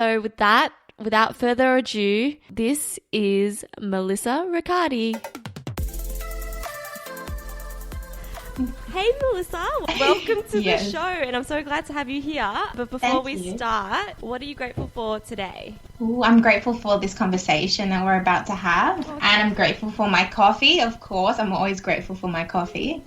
So with that, without further ado, this is Melissa Riccardi. Hey Melissa, welcome to the show, and I'm so glad to have you here. But before we start, what are you grateful for today? Ooh, I'm grateful for this conversation that we're about to have, and I'm grateful for my coffee, of course. I'm always grateful for my coffee.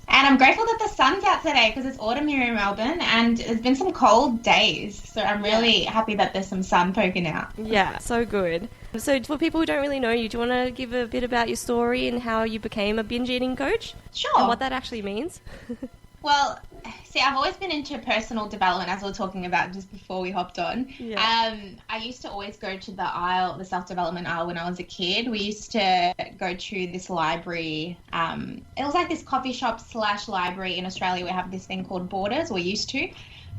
And I'm grateful that the sun's out today because it's autumn here in Melbourne and there's been some cold days. So I'm really happy that there's some sun poking out. Yeah, so good. So for people who don't really know you, do you want to give a bit about your story and how you became a binge eating coach? Sure. And what that actually means? Well, see, I've always been into personal development, as we were talking about just before we hopped on. Yeah. I used to always go to the self-development aisle when I was a kid. We used to go to this library. It was like this coffee shop / library in Australia. We have this thing called Borders, or used to.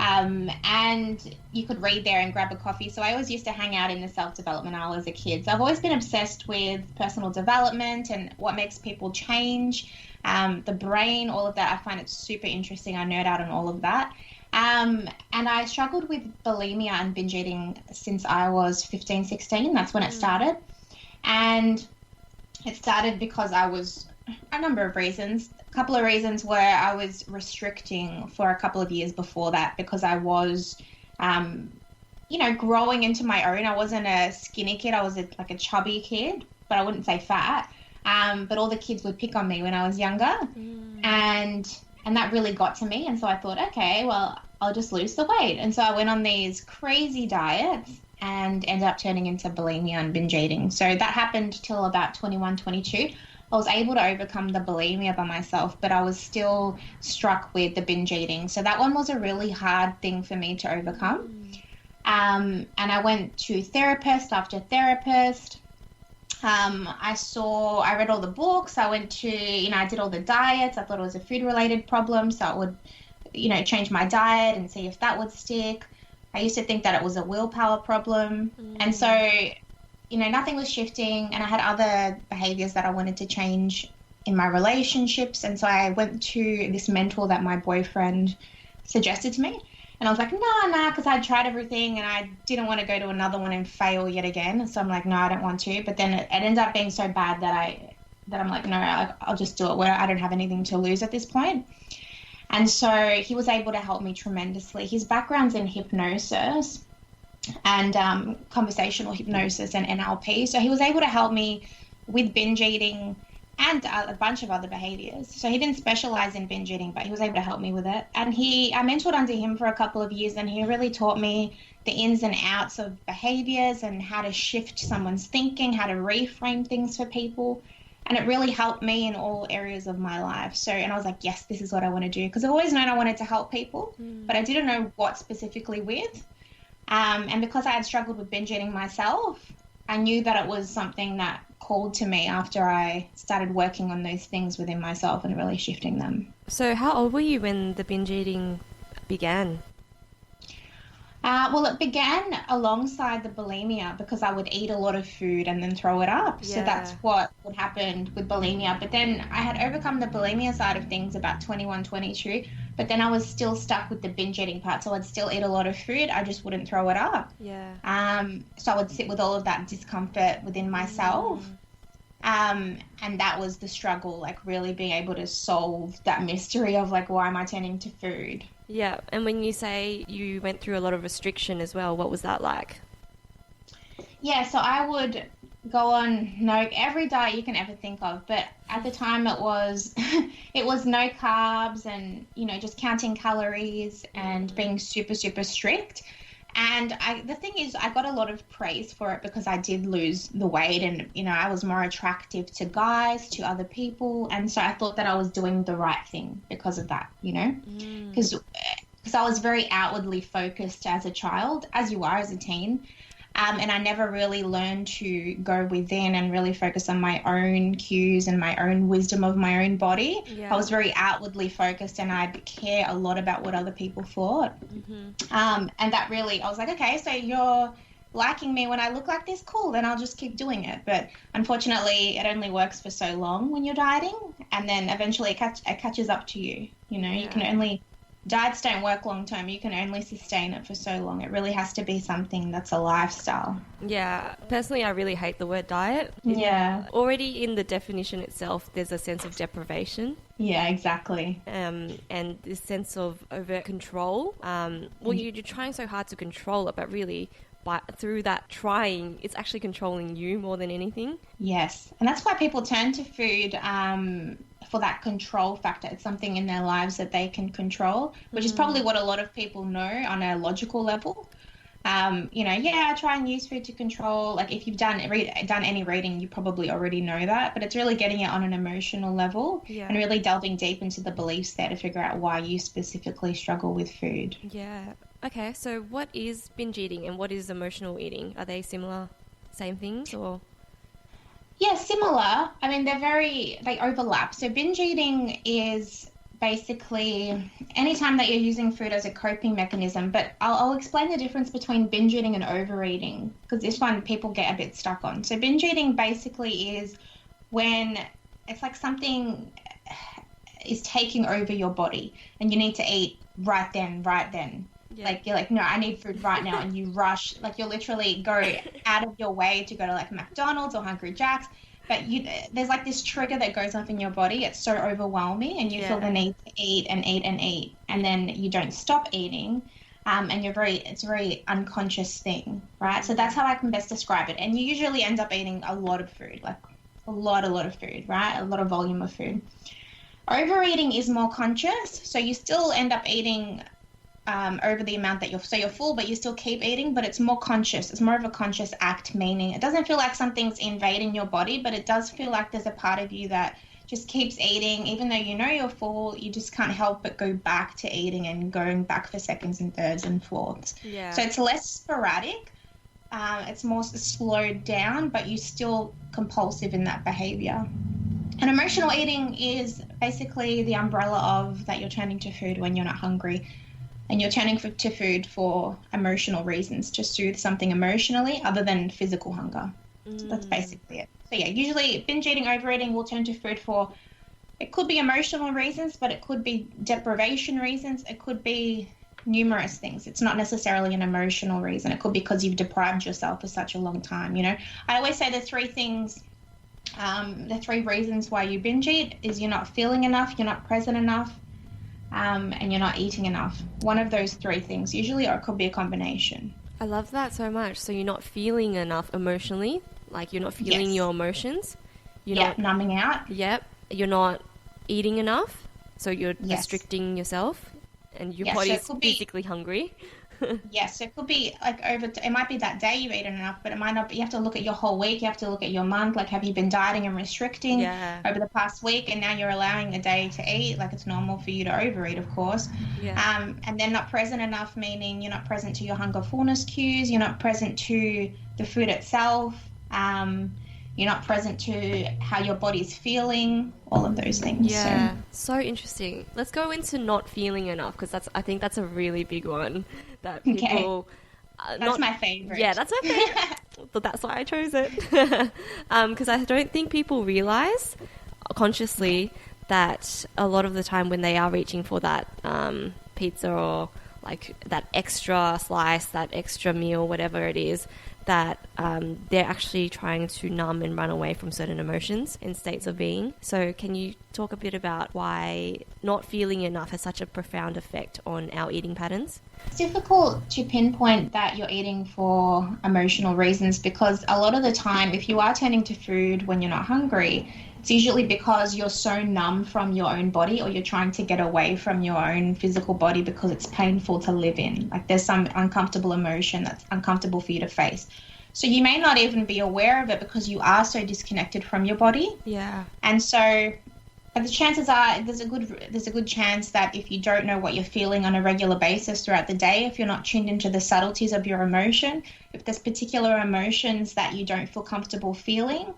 And you could read there and grab a coffee. So I always used to hang out in the self-development aisle as a kid. So I've always been obsessed with personal development and what makes people change. The brain, all of that. I find it super interesting. I nerd out on all of that. And I struggled with bulimia and binge eating since I was 15, 16. That's when it started. And it started because I was a number of reasons. A couple of reasons where I was restricting for a couple of years before that because I was, growing into my own. I wasn't a skinny kid. I was like a chubby kid, but I wouldn't say fat. But all the kids would pick on me when I was younger, and that really got to me. And so I thought, okay, well, I'll just lose the weight. And so I went on these crazy diets and ended up turning into bulimia and binge eating. So that happened till about 21, 22. I was able to overcome the bulimia by myself, but I was still struck with the binge eating. So that one was a really hard thing for me to overcome. And I went to therapist after therapist. I read all the books. I went to, I did all the diets. I thought it was a food-related problem, so I would, change my diet and see if that would stick. I used to think that it was a willpower problem. And so, nothing was shifting, and I had other behaviors that I wanted to change in my relationships. And so I went to this mentor that my boyfriend suggested to me. And I was like, no, because I'd tried everything and I didn't want to go to another one and fail yet again. So I'm like, no, I don't want to. But then it ended up being so bad that I'm like, no, I'll just do it where I don't have anything to lose at this point. And so he was able to help me tremendously. His background's in hypnosis and conversational hypnosis and NLP. So he was able to help me with binge eating and a bunch of other behaviors. So he didn't specialize in binge eating, but he was able to help me with it. And I mentored under him for a couple of years, and he really taught me the ins and outs of behaviors and how to shift someone's thinking, how to reframe things for people. And it really helped me in all areas of my life. So, and I was like, yes, this is what I want to do. Because I've always known I wanted to help people, but I didn't know what specifically with. And because I had struggled with binge eating myself, I knew that it was something that called to me after I started working on those things within myself and really shifting them. So how old were you when the binge eating began? Well, it began alongside the bulimia because I would eat a lot of food and then throw it up. Yeah. So that's what would happen with bulimia. But then I had overcome the bulimia side of things about 21, 22. But then I was still stuck with the binge eating part. So I'd still eat a lot of food. I just wouldn't throw it up. Yeah. So I would sit with all of that discomfort within myself. And that was the struggle, like really being able to solve that mystery of like, why am I turning to food? Yeah. And when you say you went through a lot of restriction as well, what was that like? Yeah, so I would go on every diet you can ever think of, but at the time it was no carbs and just counting calories and being super, super strict. And the thing is, I got a lot of praise for it because I did lose the weight and, I was more attractive to guys, to other people. And so I thought that I was doing the right thing because of that, because I was very outwardly focused as a child, as you are as a teen. And I never really learned to go within and really focus on my own cues and my own wisdom of my own body. Yeah. I was very outwardly focused and I'd care a lot about what other people thought. And that really, I was like, okay, so you're liking me when I look like this? Cool, then I'll just keep doing it. But unfortunately, it only works for so long when you're dieting. And then eventually it catches up to you. You can only diets don't work long term. You can only sustain it for so long. It really has to be something that's a lifestyle. Yeah. Personally, I really hate the word diet. Yeah. Already in the definition itself, there's a sense of deprivation. Yeah, exactly. And this sense of over control. You're trying so hard to control it, but really, through that trying, it's actually controlling you more than anything. Yes. And that's why people turn to food for that control factor. It's something in their lives that they can control, which is probably what a lot of people know on a logical level. I try and use food to control. Like if you've done any reading, you probably already know that, but it's really getting it on an emotional level and really delving deep into the beliefs there to figure out why you specifically struggle with food. Yeah. Okay. So what is binge eating and what is emotional eating? Are they similar, same things or? Yeah, similar. I mean, they overlap. So binge eating is basically anytime that you're using food as a coping mechanism, but I'll explain the difference between binge eating and overeating, because this one people get a bit stuck on. So binge eating basically is when it's like something is taking over your body and you need to eat right then. Yeah. Like you're like, no, I need food right now, and you rush, like you literally go out of your way to go to like McDonald's or Hungry Jack's, but there's like this trigger that goes off in your body. It's so overwhelming, and you feel the need to eat and eat and eat, and then you don't stop eating, and it's a very unconscious thing, right? So that's how I can best describe it. And you usually end up eating a lot of food, like a lot of food, right? A lot of volume of food. Overeating is more conscious, so you still end up eating over the amount that you're full, but you still keep eating, but it's more conscious. It's more of a conscious act, meaning it doesn't feel like something's invading your body, but it does feel like there's a part of you that just keeps eating. Even though you know you're full, you just can't help but go back to eating and going back for seconds and thirds and fourths. Yeah. So it's less sporadic. It's more slowed down, but you're still compulsive in that behavior. And emotional eating is basically the umbrella of that you're turning to food when you're not hungry. And you're turning to food for emotional reasons, to soothe something emotionally other than physical hunger. So that's basically it. So yeah, usually binge eating, overeating will turn to food for, it could be emotional reasons, but it could be deprivation reasons. It could be numerous things. It's not necessarily an emotional reason. It could be because you've deprived yourself for such a long time. I always say the three things, the three reasons why you binge eat is you're not feeling enough, you're not present enough, and you're not eating enough. One of those three things usually, or it could be a combination. I love that so much. So you're not feeling enough emotionally, like you're not feeling your emotions. You're not numbing out. Yep. You're not eating enough, so you're restricting yourself, and your body's physically hungry. Yes, it could be like it might be that day you've eaten enough, but it might not be. You have to look at your whole week. You have to look at your month. Like, have you been dieting and restricting over the past week, and now you're allowing a day to eat? Like, it's normal for you to overeat, of course. Yeah. And then not present enough, meaning you're not present to your hunger fullness cues. You're not present to the food itself. You're not present to how your body's feeling. All of those things. Yeah. So interesting. Let's go into not feeling enough, because I think that's a really big one. That people, that's my favorite. Yeah, that's my favorite. But that's why I chose it. Because I don't think people realize consciously that a lot of the time when they are reaching for that pizza or like that extra slice, that extra meal, whatever it is, that they're actually trying to numb and run away from certain emotions and states of being. So can you talk a bit about why not feeling enough has such a profound effect on our eating patterns? It's difficult to pinpoint that you're eating for emotional reasons, because a lot of the time, if you are turning to food when you're not hungry, it's usually because you're so numb from your own body, or you're trying to get away from your own physical body because it's painful to live in. Like, there's some uncomfortable emotion that's uncomfortable for you to face. So you may not even be aware of it because you are so disconnected from your body. Yeah. And so the chances are there's a good chance that if you don't know what you're feeling on a regular basis throughout the day, if you're not tuned into the subtleties of your emotion, if there's particular emotions that you don't feel comfortable feeling,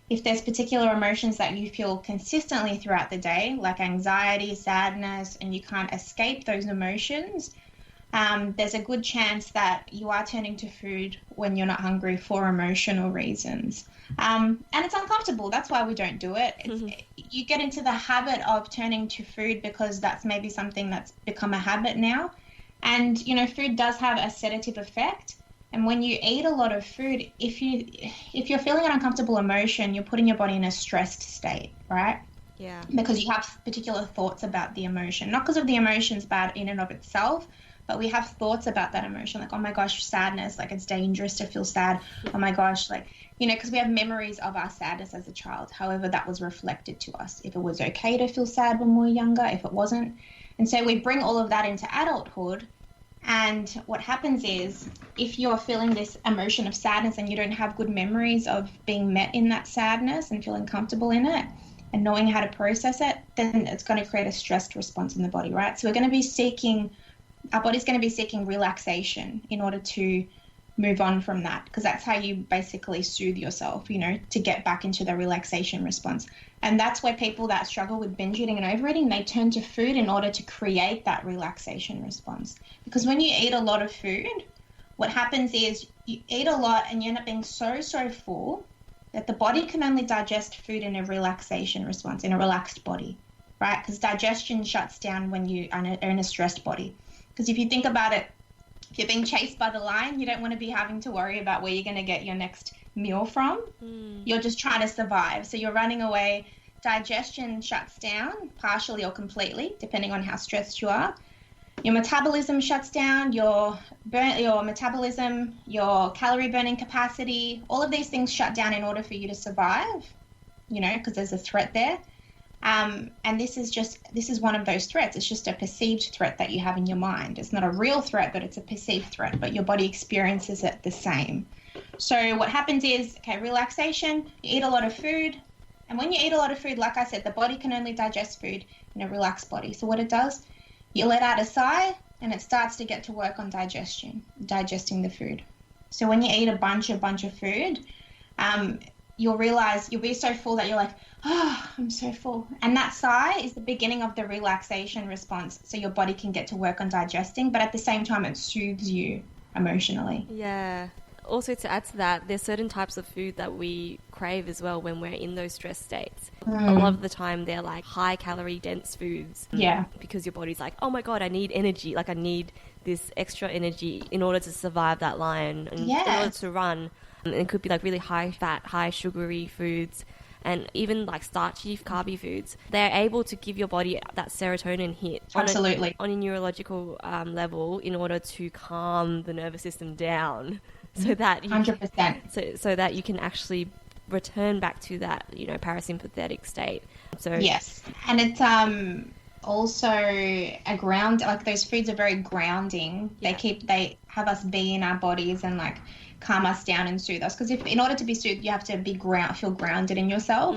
if there's particular emotions that you feel consistently throughout the day, like anxiety, sadness, and you can't escape those emotions, there's a good chance that you are turning to food when you're not hungry for emotional reasons. And it's uncomfortable. That's why we don't do it. You get into the habit of turning to food because that's maybe something that's become a habit now. And, food does have a sedative effect. And when you eat a lot of food, if you're feeling an uncomfortable emotion, you're putting your body in a stressed state, right? Yeah. Because you have particular thoughts about the emotion. Not because of the emotion's bad in and of itself, but we have thoughts about that emotion, like, oh my gosh, sadness, like it's dangerous to feel sad. Oh my gosh, like, because we have memories of our sadness as a child, however that was reflected to us. If it was okay to feel sad when we were younger, if it wasn't. And so we bring all of that into adulthood. And what happens is, if you're feeling this emotion of sadness and you don't have good memories of being met in that sadness and feeling comfortable in it and knowing how to process it, then it's going to create a stressed response in the body, right? So our body's going to be seeking relaxation in order to move on from that, because that's how you basically soothe yourself, to get back into the relaxation response. And that's where people that struggle with binge eating and overeating, they turn to food in order to create that relaxation response. Because when you eat a lot of food, what happens is you eat a lot and you end up being so full that the body can only digest food in a relaxation response, in a relaxed body, right? Because digestion shuts down when you are in a stressed body. Because if you think about it, if you're being chased by the lion, you don't want to be having to worry about where you're going to get your next meal from. You're just trying to survive. So you're running away. Digestion shuts down, partially or completely, depending on how stressed you are. Your metabolism shuts down, your metabolism, your calorie burning capacity, all of these things shut down in order for you to survive, because there's a threat there. And this is one of those threats. It's just a perceived threat that you have in your mind. It's not a real threat, but it's a perceived threat, but your body experiences it the same. So what happens is, relaxation, you eat a lot of food. And when you eat a lot of food, like I said, the body can only digest food in a relaxed body. So what it does, you let out a sigh and it starts to get to work on digesting the food. So when you eat a bunch of food, you'll realize you'll be so full that you're like, oh, I'm so full. And that sigh is the beginning of the relaxation response, so your body can get to work on digesting, but at the same time it soothes you emotionally. Yeah. Also, to add to that, there's certain types of food that we crave as well when we're in those stress states. A lot of the time they're like high calorie dense foods. Yeah. Because your body's like, oh my God, I need energy. Like I need this extra energy in order to survive that lion and in order to run. And it could be like really high fat, high sugary foods. And even like starchy, carby foods, they're able to give your body that serotonin hit Absolutely. on a neurological level in order to calm the nervous system down, so that 100%. So that you can actually return back to that parasympathetic state. So yes, and it's also a ground. Like those foods are very grounding. Yeah. They have us be in our bodies and like calm us down and soothe us, because in order to be soothed you have to feel grounded in yourself.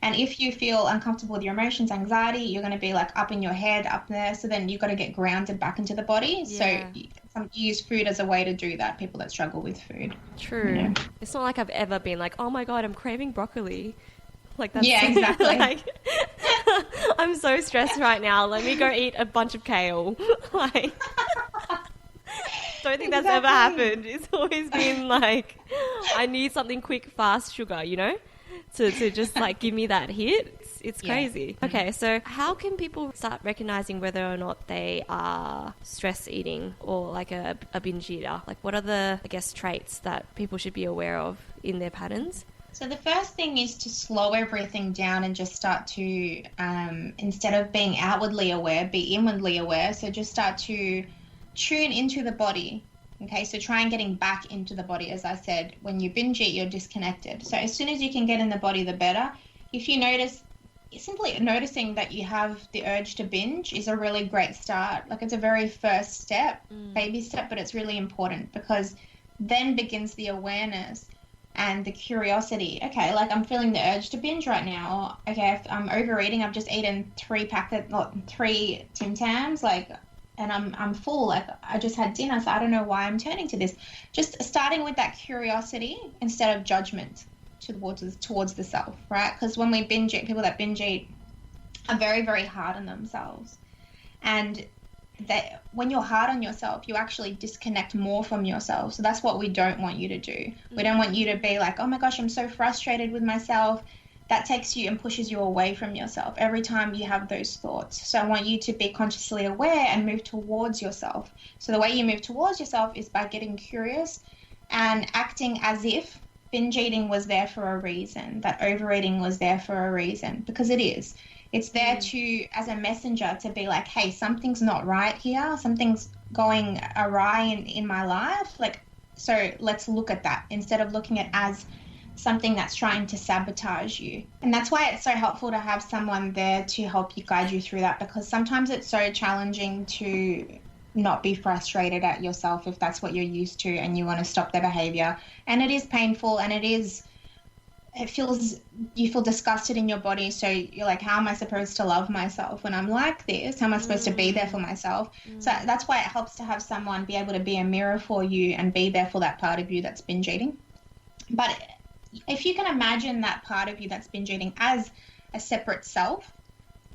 And if you feel uncomfortable with your emotions, anxiety, you're going to be like up in your head, up there, so then you've got to get grounded back into the body. So you use food as a way to do that, people that struggle with food. True. It's not like I've ever been like, oh my God, I'm craving broccoli. Like that's exactly. Like I'm so stressed right now, let me go eat a bunch of kale. Like don't think that's ever happened. It's always been like, I need something quick, fast sugar, to just like give me that hit. It's crazy. Okay, so how can people start recognizing whether or not they are stress eating or like a binge eater? Like what are the, I guess, traits that people should be aware of in their patterns? So the first thing is to slow everything down and just start to, instead of being outwardly aware, be inwardly aware. So just start to tune into the body. Okay, so try and getting back into the body. As I said, when you binge eat, you're disconnected. So as soon as you can get in the body, the better. If you notice, simply noticing that you have the urge to binge is a really great start. Like it's a very first step, baby step, but it's really important, because then begins the awareness and the curiosity. Okay, like I'm feeling the urge to binge right now. Or, okay, if I'm overeating, I've just eaten 3 Tim Tams, and I'm full, like I just had dinner, so I don't know why I'm turning to this. Just starting with that curiosity instead of judgment towards the self, right? Because when we binge eat, people that binge eat are very, very hard on themselves. And that when you're hard on yourself, you actually disconnect more from yourself. So that's what we don't want you to do. We don't want you to be like, oh my gosh, I'm so frustrated with myself. That takes you and pushes you away from yourself every time you have those thoughts. So I want you to be consciously aware and move towards yourself. So the way you move towards yourself is by getting curious and acting as if binge eating was there for a reason, that overeating was there for a reason, because it is. It's there to, as a messenger, to be like, hey, something's not right here. Something's going awry in my life. Like, so let's look at that instead of looking at it as something that's trying to sabotage you. And that's why it's so helpful to have someone there to help you, guide you through that, because sometimes it's so challenging to not be frustrated at yourself if that's what you're used to and you want to stop the behavior. And it is painful, and you feel disgusted in your body. So you're like, how am I supposed to love myself when I'm like this? How am I supposed to be there for myself? So that's why it helps to have someone be able to be a mirror for you and be there for that part of you that's binge eating. But if you can imagine that part of you that's binge eating as a separate self,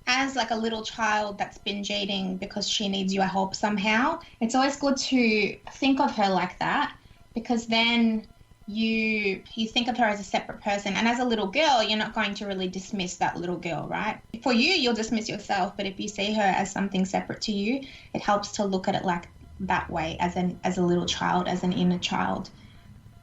as like a little child that's binge eating because she needs your help somehow, it's always good to think of her like that, because then you think of her as a separate person. And as a little girl, you're not going to really dismiss that little girl, right? For you, you'll dismiss yourself, but if you see her as something separate to you, it helps to look at it like that way, as a little child, as an inner child.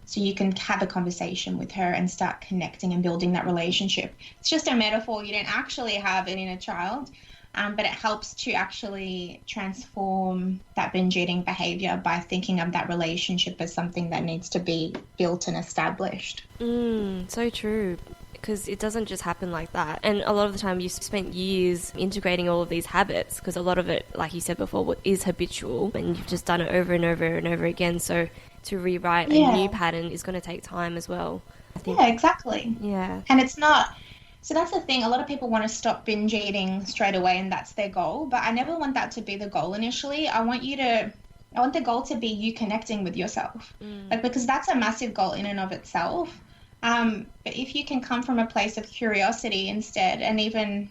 So you can have a conversation with her and start connecting and building that relationship. It's just a metaphor. You don't actually have an inner child, but it helps to actually transform that binge eating behavior by thinking of that relationship as something that needs to be built and established. So true. Because it doesn't just happen like that. And a lot of the time you've spent years integrating all of these habits, because a lot of it, like you said before, is habitual, and you've just done it over and over and over again. So to rewrite a new pattern is going to take time as well, I think. Yeah, exactly. Yeah. And it's not... So that's the thing. A lot of people want to stop binge eating straight away and that's their goal. But I never want that to be the goal initially. I want the goal to be you connecting with yourself. Because that's a massive goal in and of itself. But if you can come from a place of curiosity instead, and even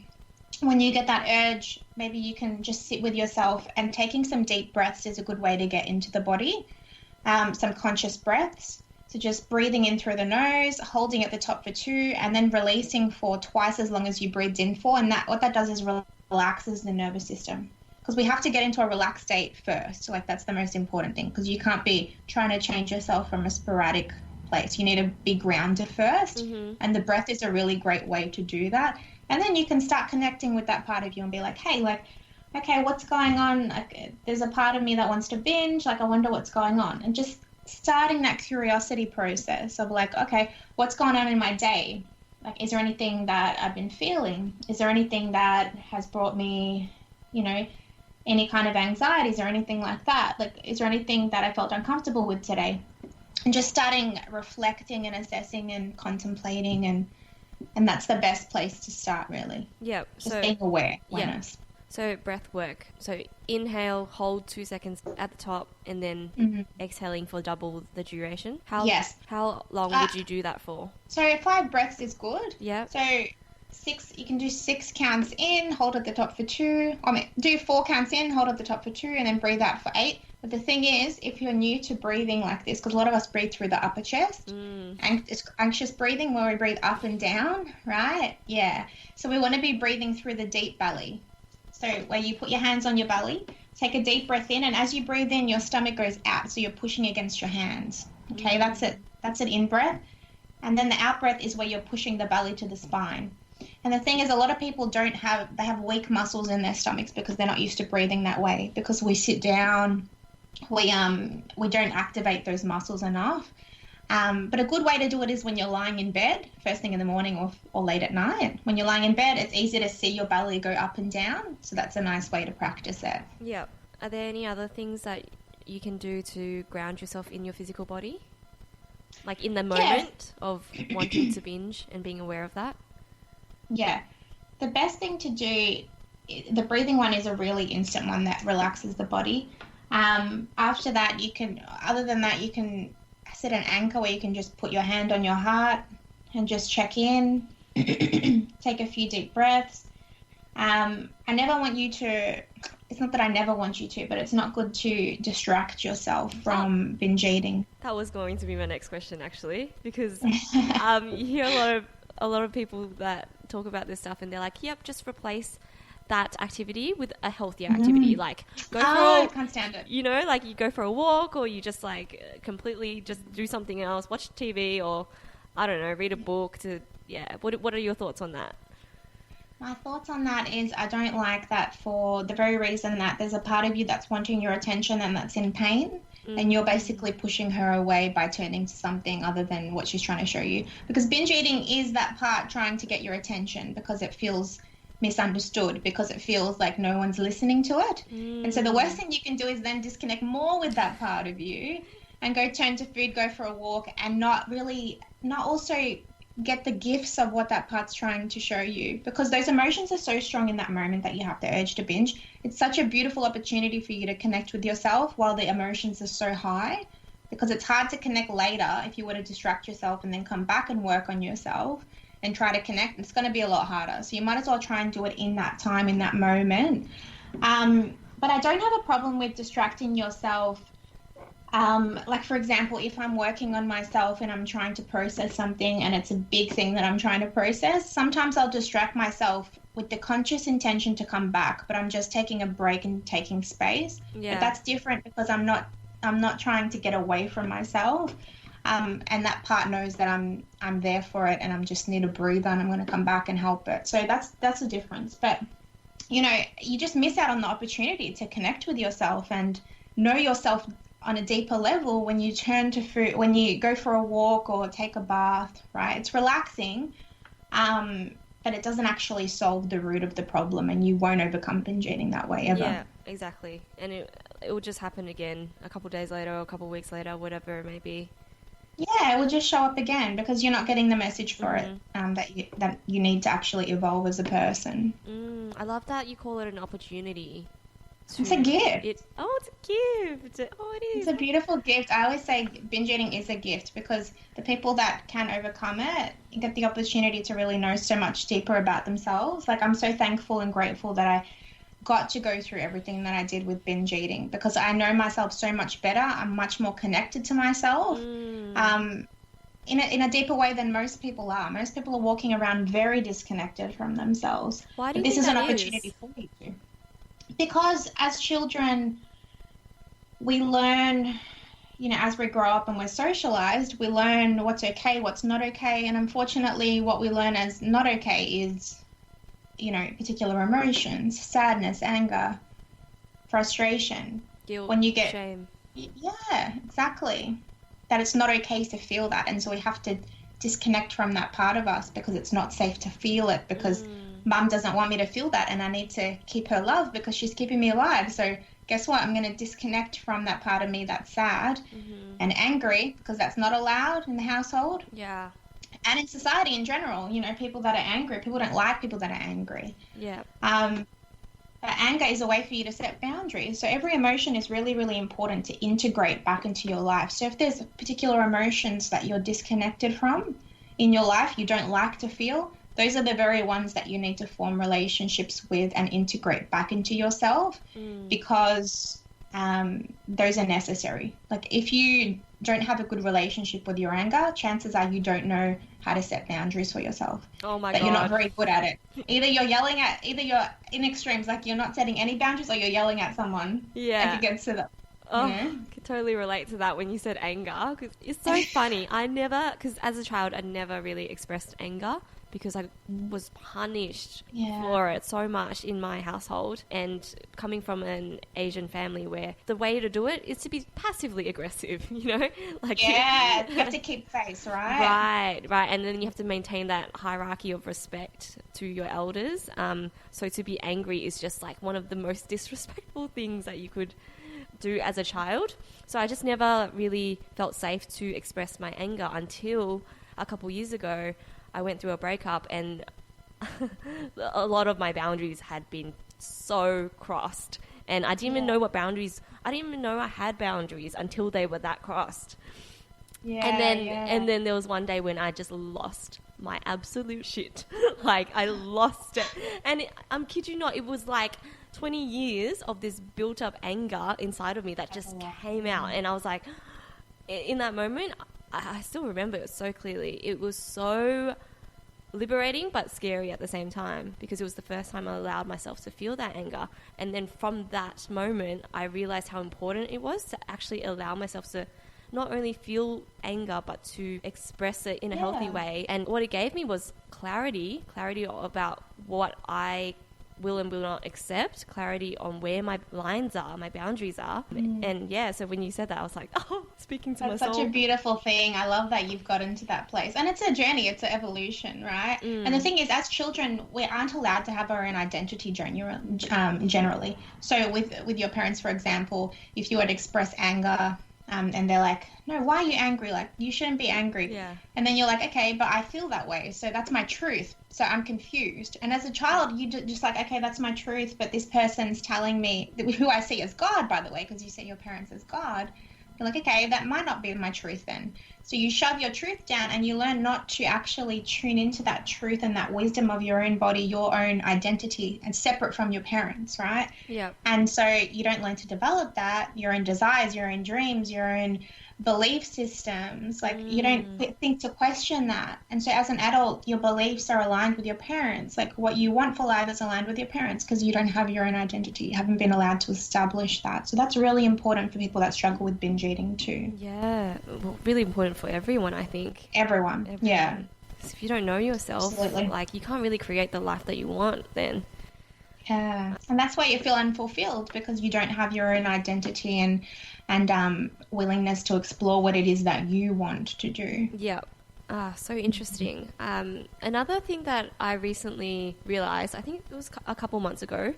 when you get that urge, maybe you can just sit with yourself, and taking some deep breaths is a good way to get into the body. Some conscious breaths. So just breathing in through the nose, holding at the top for 2, and then releasing for twice as long as you breathed in for. And what that does is relaxes the nervous system. Because we have to get into a relaxed state first. Like, that's the most important thing, because you can't be trying to change yourself from a sporadic place. You need to be grounded first. And the breath is a really great way to do that. And then you can start connecting with that part of you and be like, hey, like, okay, what's going on? Like, there's a part of me that wants to binge. Like, I wonder what's going on. And just starting that curiosity process of like, okay, what's going on in my day? Like, is there anything that I've been feeling? Is there anything that has brought me, any kind of anxieties or anything like that? Like, is there anything that I felt uncomfortable with today? And just starting reflecting and assessing and contemplating, and that's the best place to start, really. Yeah. Just being awareness. So breath work. So inhale, hold 2 seconds at the top, and then exhaling for double the duration. How long would you do that for? So 5 breaths is good. Yeah. So 6, you can do 6 counts in, hold at the top for 2. Do 4 counts in, hold at the top for 2, and then breathe out for 8. But the thing is, if you're new to breathing like this, because a lot of us breathe through the upper chest, and it's anxious breathing where we breathe up and down, right? Yeah. So we want to be breathing through the deep belly. So where you put your hands on your belly, take a deep breath in, and as you breathe in, your stomach goes out, so you're pushing against your hands. Okay, that's it. That's an in-breath. And then the out-breath is where you're pushing the belly to the spine. And the thing is, a lot of people they have weak muscles in their stomachs because they're not used to breathing that way. Because we sit down, we don't activate those muscles enough. But a good way to do it is when you're lying in bed, first thing in the morning or late at night. When you're lying in bed, it's easy to see your belly go up and down. So that's a nice way to practice it. Yeah. Are there any other things that you can do to ground yourself in your physical body? Like in the moment of wanting to binge and being aware of that? Yeah. The best thing to do, the breathing one is a really instant one that relaxes the body. After that, you can set an anchor where you can just put your hand on your heart and just check in, take a few deep breaths. I never want you to it's not that I never want you to, but it's not good to distract yourself from binge eating. That was going to be my next question, actually, because you hear a lot of people that talk about this stuff, and they're like, "Yep, just replace that activity with a healthier activity, like go for I can't stand it. you know, like you go for a walk, or you just like completely just do something else, watch TV, or I don't know, read a book." What are your thoughts on that? My thoughts on that is I don't like that for the very reason that there's a part of you that's wanting your attention and that's in pain, and you're basically pushing her away by turning to something other than what she's trying to show you. Because binge eating is that part trying to get your attention because it feels misunderstood, because it feels like no one's listening to it. And so the worst thing you can do is then disconnect more with that part of you and go turn to food, go for a walk, and not also get the gifts of what that part's trying to show you, because those emotions are so strong in that moment that you have the urge to binge. It's such a beautiful opportunity for you to connect with yourself while the emotions are so high, because it's hard to connect later if you were to distract yourself and then come back and work on yourself and try to connect. It's going to be a lot harder. So you might as well try and do it in that time, in that moment. But I don't have a problem with distracting yourself. Like, for example, if I'm working on myself and I'm trying to process something and it's a big thing that I'm trying to process, sometimes I'll distract myself with the conscious intention to come back, but I'm just taking a break and taking space. Yeah. But that's different because I'm not trying to get away from myself. And that part knows that I'm there for it, and I'm just need a breather, and I'm going to come back and help it. So that's the difference. But you know, you just miss out on the opportunity to connect with yourself and know yourself on a deeper level when you turn to food, when you go for a walk or take a bath, right? It's relaxing, but it doesn't actually solve the root of the problem, and you won't overcome binge eating that way ever. Yeah, exactly. And it will just happen again a couple of days later or a couple of weeks later, whatever it may be. Yeah, it will just show up again because you're not getting the message for it, that you need to actually evolve as a person. I love that you call it an opportunity. It's a gift. It's a gift. Oh, it is. It's a beautiful gift. I always say binge eating is a gift because the people that can overcome it get the opportunity to really know so much deeper about themselves. Like, I'm so thankful and grateful that I got to go through everything that I did with binge eating because I know myself so much better. I'm much more connected to myself in a deeper way than most people are. Most people are walking around very disconnected from themselves. Why do you think this is an that opportunity for you to? Because as children, we learn, you know, as we grow up and we're socialized, we learn what's okay, what's not okay. And unfortunately, what we learn as not okay is, you know, particular emotions, sadness, anger, frustration. Guilt, when you get shame. Yeah, exactly. That it's not okay to feel that. And so we have to disconnect from that part of us because it's not safe to feel it, because Mum doesn't want me to feel that, and I need to keep her love because she's keeping me alive. So guess what? I'm going to disconnect from that part of me that's sad and angry because that's not allowed in the household. Yeah. And in society in general, you know, people that are angry, people don't like people that are angry. Yeah. But anger is a way for you to set boundaries. So every emotion is really, really important to integrate back into your life. So if there's particular emotions that you're disconnected from in your life, you don't like to feel, those are the very ones that you need to form relationships with and integrate back into yourself because those are necessary. Like, if you don't have a good relationship with your anger, chances are you don't know how to set boundaries for yourself. Oh my God. God. You're not very good at it. Either you're in extremes, like you're not setting any boundaries, or you're yelling at someone. Yeah. If it gets to that. Oh, You know? I could totally relate to that when you said anger. Cause it's so funny. Because as a child, I never really expressed anger because I was punished for it so much in my household. And coming from an Asian family where the way to do it is to be passively aggressive, you know? Like, yeah, you have to keep face, right? Right. And then you have to maintain that hierarchy of respect to your elders. So to be angry is just like one of the most disrespectful things that you could do as a child. So I just never really felt safe to express my anger until a couple years ago. I went through a breakup and a lot of my boundaries had been so crossed, and I didn't even know I didn't even know I had boundaries until they were that crossed. And then there was one day when I just lost my absolute shit. Like, I lost it. And I'm kid you not, it was like 20 years of this built up anger inside of me that just came out. And I was like, in that moment, I still remember it so clearly. It was so liberating but scary at the same time, because it was the first time I allowed myself to feel that anger. And then from that moment, I realized how important it was to actually allow myself to not only feel anger but to express it in a healthy way. And what it gave me was clarity about what I will and will not accept, clarity on where my lines are, my boundaries are. And so when you said that, I was like, oh, speaking to myself. That's such a beautiful thing. I love that you've got into that place. And it's a journey, it's an evolution, right? And the thing is, as children, we aren't allowed to have our own identity generally. So with your parents, for example, if you would express anger, and they're like, no, why are you angry? Like, you shouldn't be angry. Yeah. And then you're like, okay, but I feel that way. So that's my truth. So I'm confused. And as a child, you just like, okay, that's my truth. But this person's telling me, who I see as God, by the way, because you see your parents as God. You're like, okay, that might not be my truth then. So you shove your truth down and you learn not to actually tune into that truth and that wisdom of your own body, your own identity, and separate from your parents, right? Yeah. And so you don't learn to develop that, your own desires, your own dreams, your own belief systems. Like, you don't think to question that. And so as an adult, your beliefs are aligned with your parents. Like, what you want for life is aligned with your parents, because you don't have your own identity. You haven't been allowed to establish that. So that's really important for people that struggle with binge eating too. Yeah, well, really important for everyone, I think. Everyone. Yeah. If you don't know yourself, like, you can't really create the life that you want then. Yeah. And that's why you feel unfulfilled, because you don't have your own identity and willingness to explore what it is that you want to do. Yeah. So interesting. Another thing that I recently realized, I think it was a couple months ago,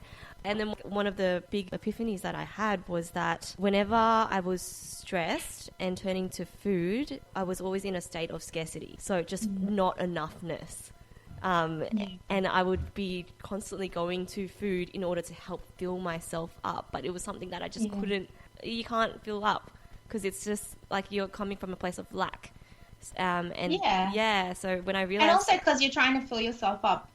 and then one of the big epiphanies that I had was that whenever I was stressed and turning to food, I was always in a state of scarcity. So just not enoughness. And I would be constantly going to food in order to help fill myself up. But it was something that I just couldn't, you can't fill up, because it's just like you're coming from a place of lack. So when I realized... And also because you're trying to fill yourself up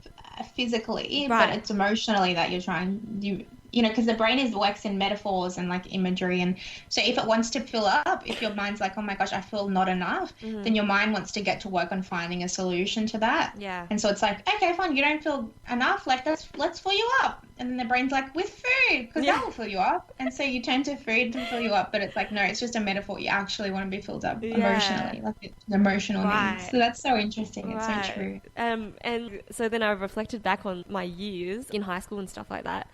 physically, but it's emotionally that you're trying... You know, because the brain works in metaphors and like imagery. And so if it wants to fill up, if your mind's like, oh my gosh, I feel not enough, then your mind wants to get to work on finding a solution to that. Yeah. And so it's like, okay, fine, you don't feel enough. Like, let's fill you up. And then the brain's like, with food, because that will fill you up. And so you turn to food to fill you up. But it's like, no, it's just a metaphor. You actually want to be filled up emotionally, like it's emotional needs. So that's so interesting. It's so true. And so then I reflected back on my years in high school and stuff like that.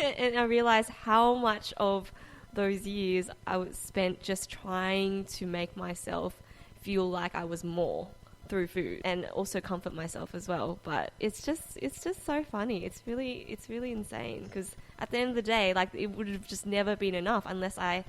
And I realized how much of those years I was spent just trying to make myself feel like I was more through food, and also comfort myself as well. But it's just so funny. It's really insane, because at the end of the day, like, it would have just never been enough unless I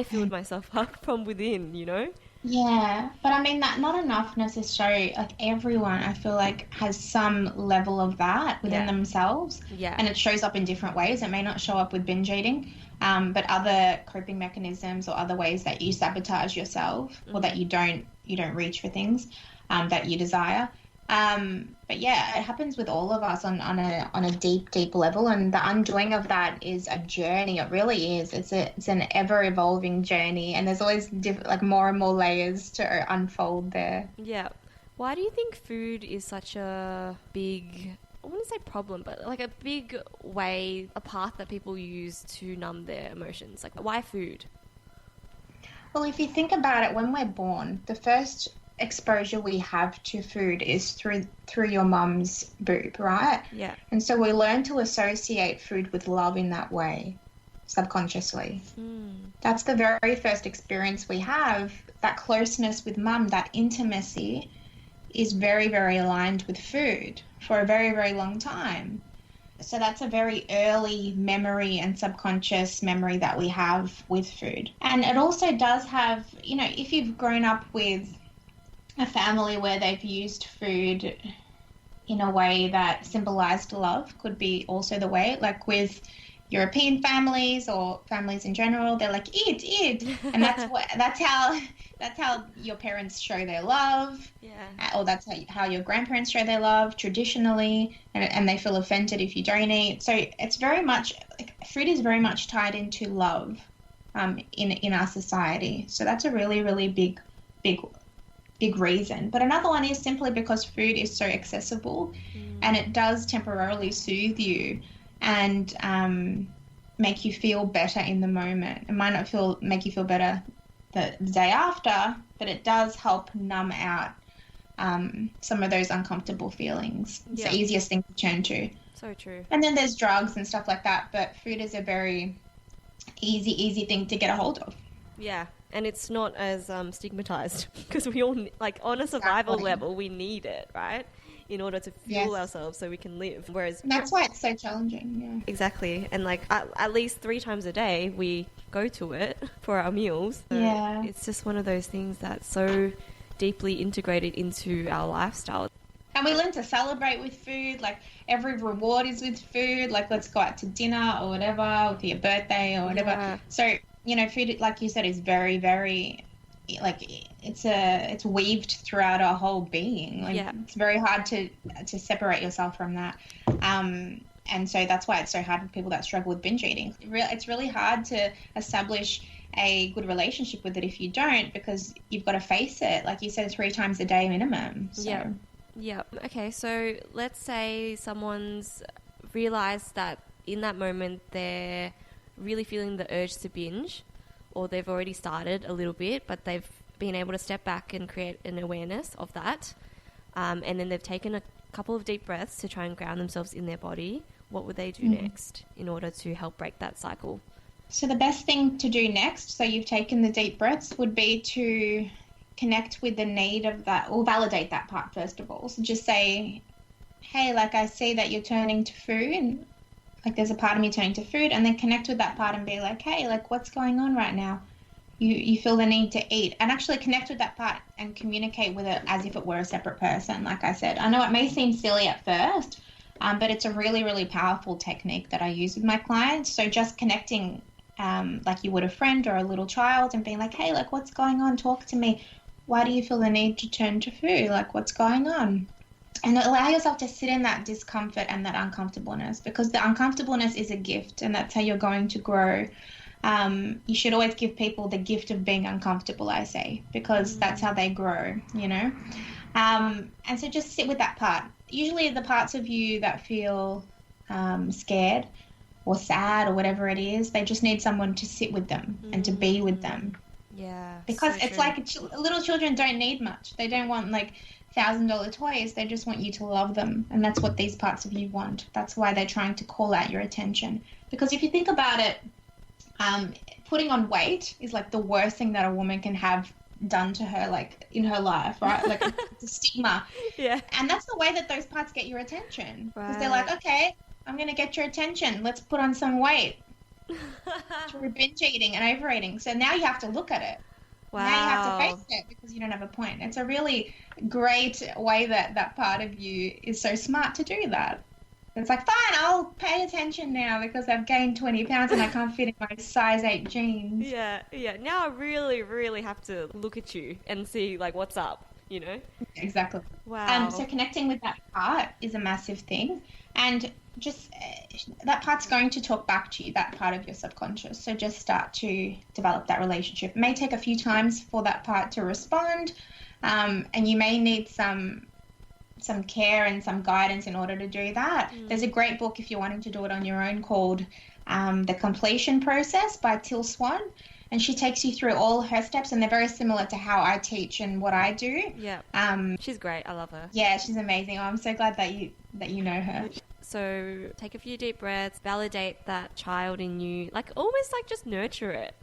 filled myself up from within, you know? Yeah, but I mean, that not enoughness is so, like, everyone, I feel like, has some level of that within themselves. Yeah. And it shows up in different ways. It may not show up with binge eating, but other coping mechanisms or other ways that you sabotage yourself, or that you don't reach for things that you desire. But yeah, it happens with all of us on a deep level, and the undoing of that is a journey. It really is. It's an ever evolving journey, and there's always like more and more layers to unfold there. Yeah. Why do you think food is such a big, I wouldn't say problem, but like a big way, a path that people use to numb their emotions? Like, why food? Well, if you think about it, when we're born, the first exposure we have to food is through your mum's boob, right? Yeah. And so we learn to associate food with love in that way, subconsciously. That's the very first experience we have. That closeness with mum, that intimacy, is very, very aligned with food for a very, very long time. So that's a very early memory and subconscious memory that we have with food. And it also does have, you know, if you've grown up with a family where they've used food in a way that symbolized love, could be also the way, like with European families or families in general, they're like, eat, and that's how your parents show their love, or that's how your grandparents show their love traditionally, and they feel offended if you don't eat. So it's very much, food is very much tied into love, in our society. So that's a really, really big reason. But another one is simply because food is so accessible, and it does temporarily soothe you and make you feel better in the moment. It might not make you feel better the day after, but it does help numb out some of those uncomfortable feelings. It's the easiest thing to turn to. So true. And then there's drugs and stuff like that, but food is a very easy thing to get a hold of. Yeah, and it's not as stigmatized, because we all, like, on a survival level, we need it, right? In order to fuel ourselves so we can live. Whereas and that's why it's so challenging. Yeah, exactly. And like at least 3 times a day we go to it for our meals. So it's just one of those things that's so deeply integrated into our lifestyle. And we learn to celebrate with food. Like, every reward is with food. Like, let's go out to dinner or whatever, for your birthday or whatever. So, you know, food, like you said, is very, very, like, it's weaved throughout our whole being. Like, it's very hard to separate yourself from that. And so that's why it's so hard for people that struggle with binge eating. It's really hard to establish a good relationship with it if you don't, because you've got to face it, like you said, 3 times a day minimum. So. Yeah. Okay, so let's say someone's realized that in that moment they're really feeling the urge to binge, or they've already started a little bit, but they've been able to step back and create an awareness of that, and then they've taken a couple of deep breaths to try and ground themselves in their body. What would they do next in order to help break that cycle? So the best thing to do next, so you've taken the deep breaths, would be to connect with the need of that, or validate that part first of all. So just say, hey, like, I see that you're turning to food, and like, there's a part of me turning to food, and then connect with that part and be like, hey, like, what's going on right now? You feel the need to eat, and actually connect with that part and communicate with it as if it were a separate person. Like I said, I know it may seem silly at first, but it's a really, really powerful technique that I use with my clients. So just connecting like you would a friend or a little child, and being like, hey, like, what's going on? Talk to me. Why do you feel the need to turn to food? Like, what's going on? And allow yourself to sit in that discomfort and that uncomfortableness, because the uncomfortableness is a gift, and that's how you're going to grow. You should always give people the gift of being uncomfortable, I say, because that's how they grow, you know? And so just sit with that part. Usually the parts of you that feel scared or sad or whatever it is, they just need someone to sit with them and to be with them. Yeah. Because so it's true. like little children don't need much. They don't want like $1,000 toys. They just want you to love them. And that's what these parts of you want. That's why they're trying to call out your attention. Because if you think about it, putting on weight is like the worst thing that a woman can have done to her, like, in her life, right? Like, it's a stigma. Yeah. And that's the way that those parts get your attention. Because they're Right. like, okay, I'm going to get your attention. Let's put on some weight. Through binge eating and overeating. So now you have to look at it. Wow. Now you have to face it because you don't have a point. It's a really great way that that part of you is so smart to do that. It's like, fine, I'll pay attention now because I've gained 20 pounds and I can't fit in my size 8 jeans. Yeah. Now I really, really have to look at you and see, like, what's up, you know? Exactly. Wow. So connecting with that part is a massive thing. And just that part's going to talk back to you, that part of your subconscious. So just start to develop that relationship. It may take a few times for that part to respond, and you may need some care and some guidance in order to do that. There's a great book if you're wanting to do it on your own called The Completion Process by Till Swan. And she takes you through all her steps, and they're very similar to how I teach and what I do. Yeah. She's great. I love her. Yeah, she's amazing. Oh, I'm so glad that you know her. So take a few deep breaths, validate that child in you, like, almost like just nurture it.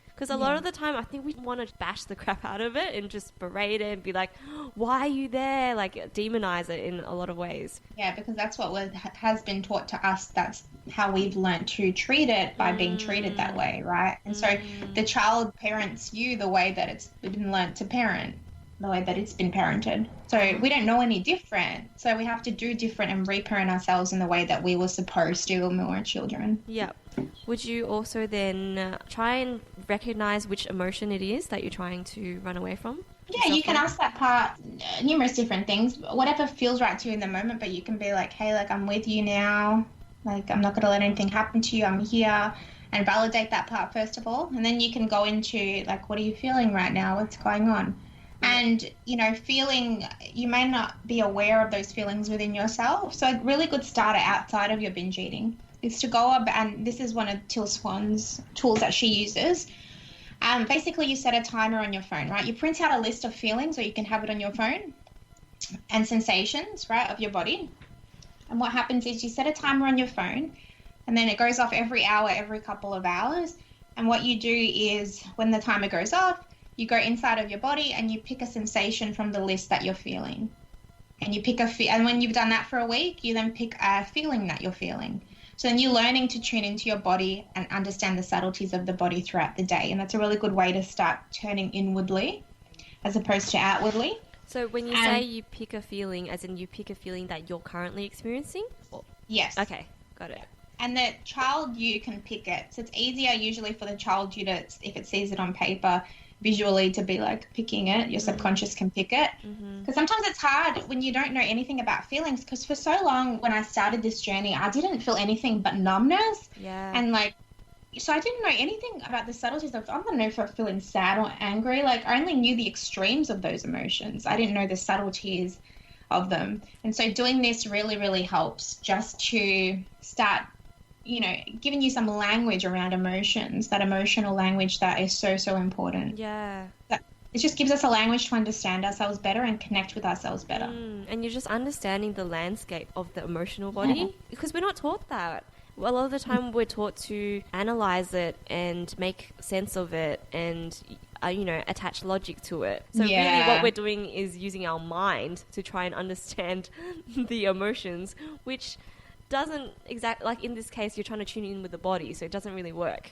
Because a lot of the time I think we want to bash the crap out of it and just berate it and be like, why are you there? Like, demonize it in a lot of ways. Yeah, because that's what has been taught to us. That's how we've learned to treat it, by being treated that way, right? And so the child parents you the way that it's been learned to parent, the way that it's been parented. So we don't know any different. So we have to do different and reparent ourselves in the way that we were supposed to when we were children. Yeah. would you also then try and recognize which emotion it is that you're trying to run away from? Yeah, you can ask that part numerous different things, whatever feels right to you in the moment, but you can be like, hey, like, I'm with you now. Like, I'm not going to let anything happen to you. I'm here. And validate that part first of all. And then you can go into, like, what are you feeling right now? What's going on? And, you know, you may not be aware of those feelings within yourself. So a really good starter outside of your binge eating is to go up, and this is one of Till Swan's tools that she uses. Basically, you set a timer on your phone, right? You print out a list of feelings, or you can have it on your phone, and sensations, right, of your body. And what happens is you set a timer on your phone, and then it goes off every hour, every couple of hours. And what you do is when the timer goes off, you go inside of your body and you pick a sensation from the list that you're feeling. And you pick and when you've done that for a week, you then pick a feeling that you're feeling. So then you're learning to tune into your body and understand the subtleties of the body throughout the day. And that's a really good way to start turning inwardly as opposed to outwardly. So when you say you pick a feeling, as in you pick a feeling that you're currently experiencing? Yes. Okay, got it. And the child you can pick it. So it's easier usually for the child you to, if it sees it on paper, visually to be like picking it. Your subconscious can pick it. Because sometimes it's hard when you don't know anything about feelings, because for so long when I started this journey, I didn't feel anything but numbness. Yeah. And like, so I didn't know anything about the subtleties of, I don't know if I'm feeling sad or angry. Like, I only knew the extremes of those emotions. I didn't know the subtleties of them. And so doing this really, really helps just to start, you know, giving you some language around emotions, that emotional language that is so, so important. Yeah. It just gives us a language to understand ourselves better and connect with ourselves better. And you're just understanding the landscape of the emotional body, because we're not taught that. Well, a lot of the time we're taught to analyze it and make sense of it and, you know, attach logic to it. So really what we're doing is using our mind to try and understand the emotions, which doesn't like in this case, you're trying to tune in with the body, so it doesn't really work.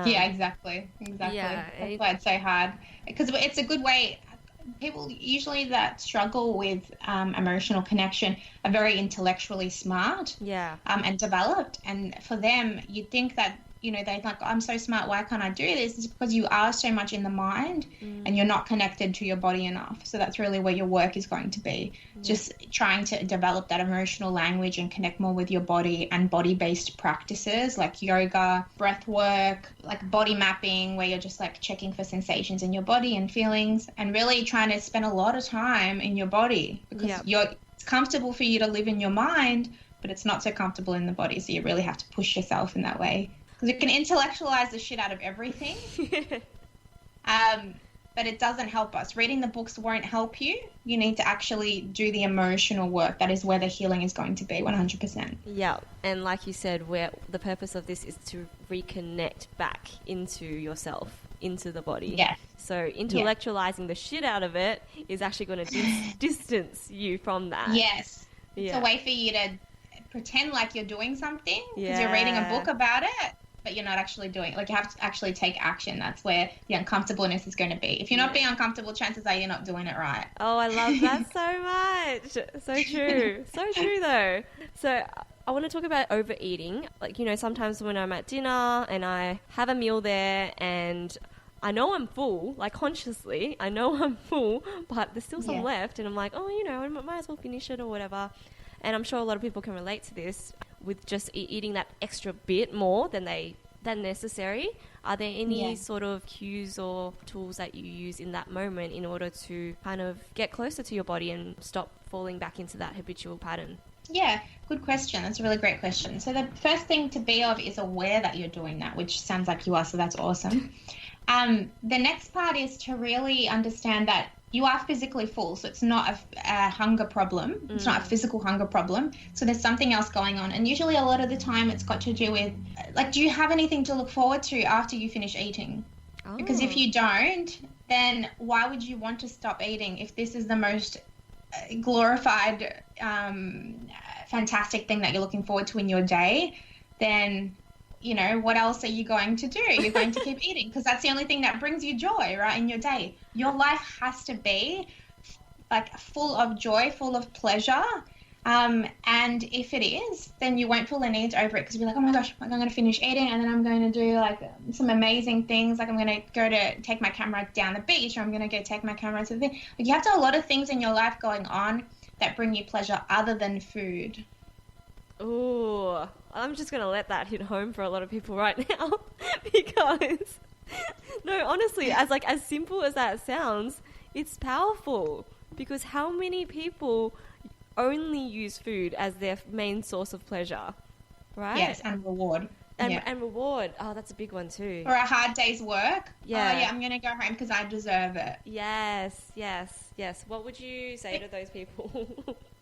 Yeah, exactly. Yeah, that's why it's so hard, because it's a good way. People usually that struggle with emotional connection are very intellectually smart, and developed. And for them, you'd think that, you know, they're like, I'm so smart, why can't I do this? It's because you are so much in the mind and you're not connected to your body enough. So that's really where your work is going to be. Just trying to develop that emotional language and connect more with your body, and body-based practices like yoga, breath work, like body mapping, where you're just like checking for sensations in your body and feelings, and really trying to spend a lot of time in your body, because it's comfortable for you to live in your mind, but it's not so comfortable in the body. So you really have to push yourself in that way. Because it can intellectualize the shit out of everything, but it doesn't help us. Reading the books won't help you. You need to actually do the emotional work. That is where the healing is going to be, 100%. Yeah, and like you said, where the purpose of this is to reconnect back into yourself, into the body. Yes. So intellectualizing the shit out of it is actually going to distance you from that. Yes. It's a way for you to pretend like you're doing something because you're reading a book about it, but you're not actually doing it. Like, you have to actually take action. That's where the uncomfortableness is going to be. If you're not being uncomfortable, chances are you're not doing it right. Oh, I love that so much. So true. So true, though. So I want to talk about overeating. Like, you know, sometimes when I'm at dinner and I have a meal there and I know I'm full, like consciously, I know I'm full, but there's still some left. And I'm like, oh, you know, I might as well finish it or whatever. And I'm sure a lot of people can relate to this with just eating that extra bit more than necessary. Are there any sort of cues or tools that you use in that moment in order to kind of get closer to your body and stop falling back into that habitual pattern? Yeah, good question. That's a really great question. So the first thing to be of is aware that you're doing that, which sounds like you are, so that's awesome. The next part is to really understand that you are physically full, so it's not a hunger problem. It's not a physical hunger problem. So there's something else going on. And usually a lot of the time it's got to do with, like, do you have anything to look forward to after you finish eating? Oh. Because if you don't, then why would you want to stop eating if this is the most glorified, fantastic thing that you're looking forward to in your day? Then, you know, what else are you going to do? You're going to keep eating because that's the only thing that brings you joy, right, in your day. Your life has to be like full of joy, full of pleasure, And if it is, then you won't feel the need to over it because you're like, oh my gosh, like I'm going to finish eating and then I'm going to do like some amazing things. Like I'm going to go to take my camera down the beach, or I'm going to go take my camera to the thing. Like you have to have a lot of things in your life going on that bring you pleasure other than food. Ooh, I'm just going to let that hit home for a lot of people right now because, no, honestly, as simple as that sounds, it's powerful because how many people only use food as their main source of pleasure, right? Yes, and reward. And reward. Oh, that's a big one too. For a hard day's work. Yeah. Oh, yeah, I'm going to go home because I deserve it. Yes. What would you say to those people?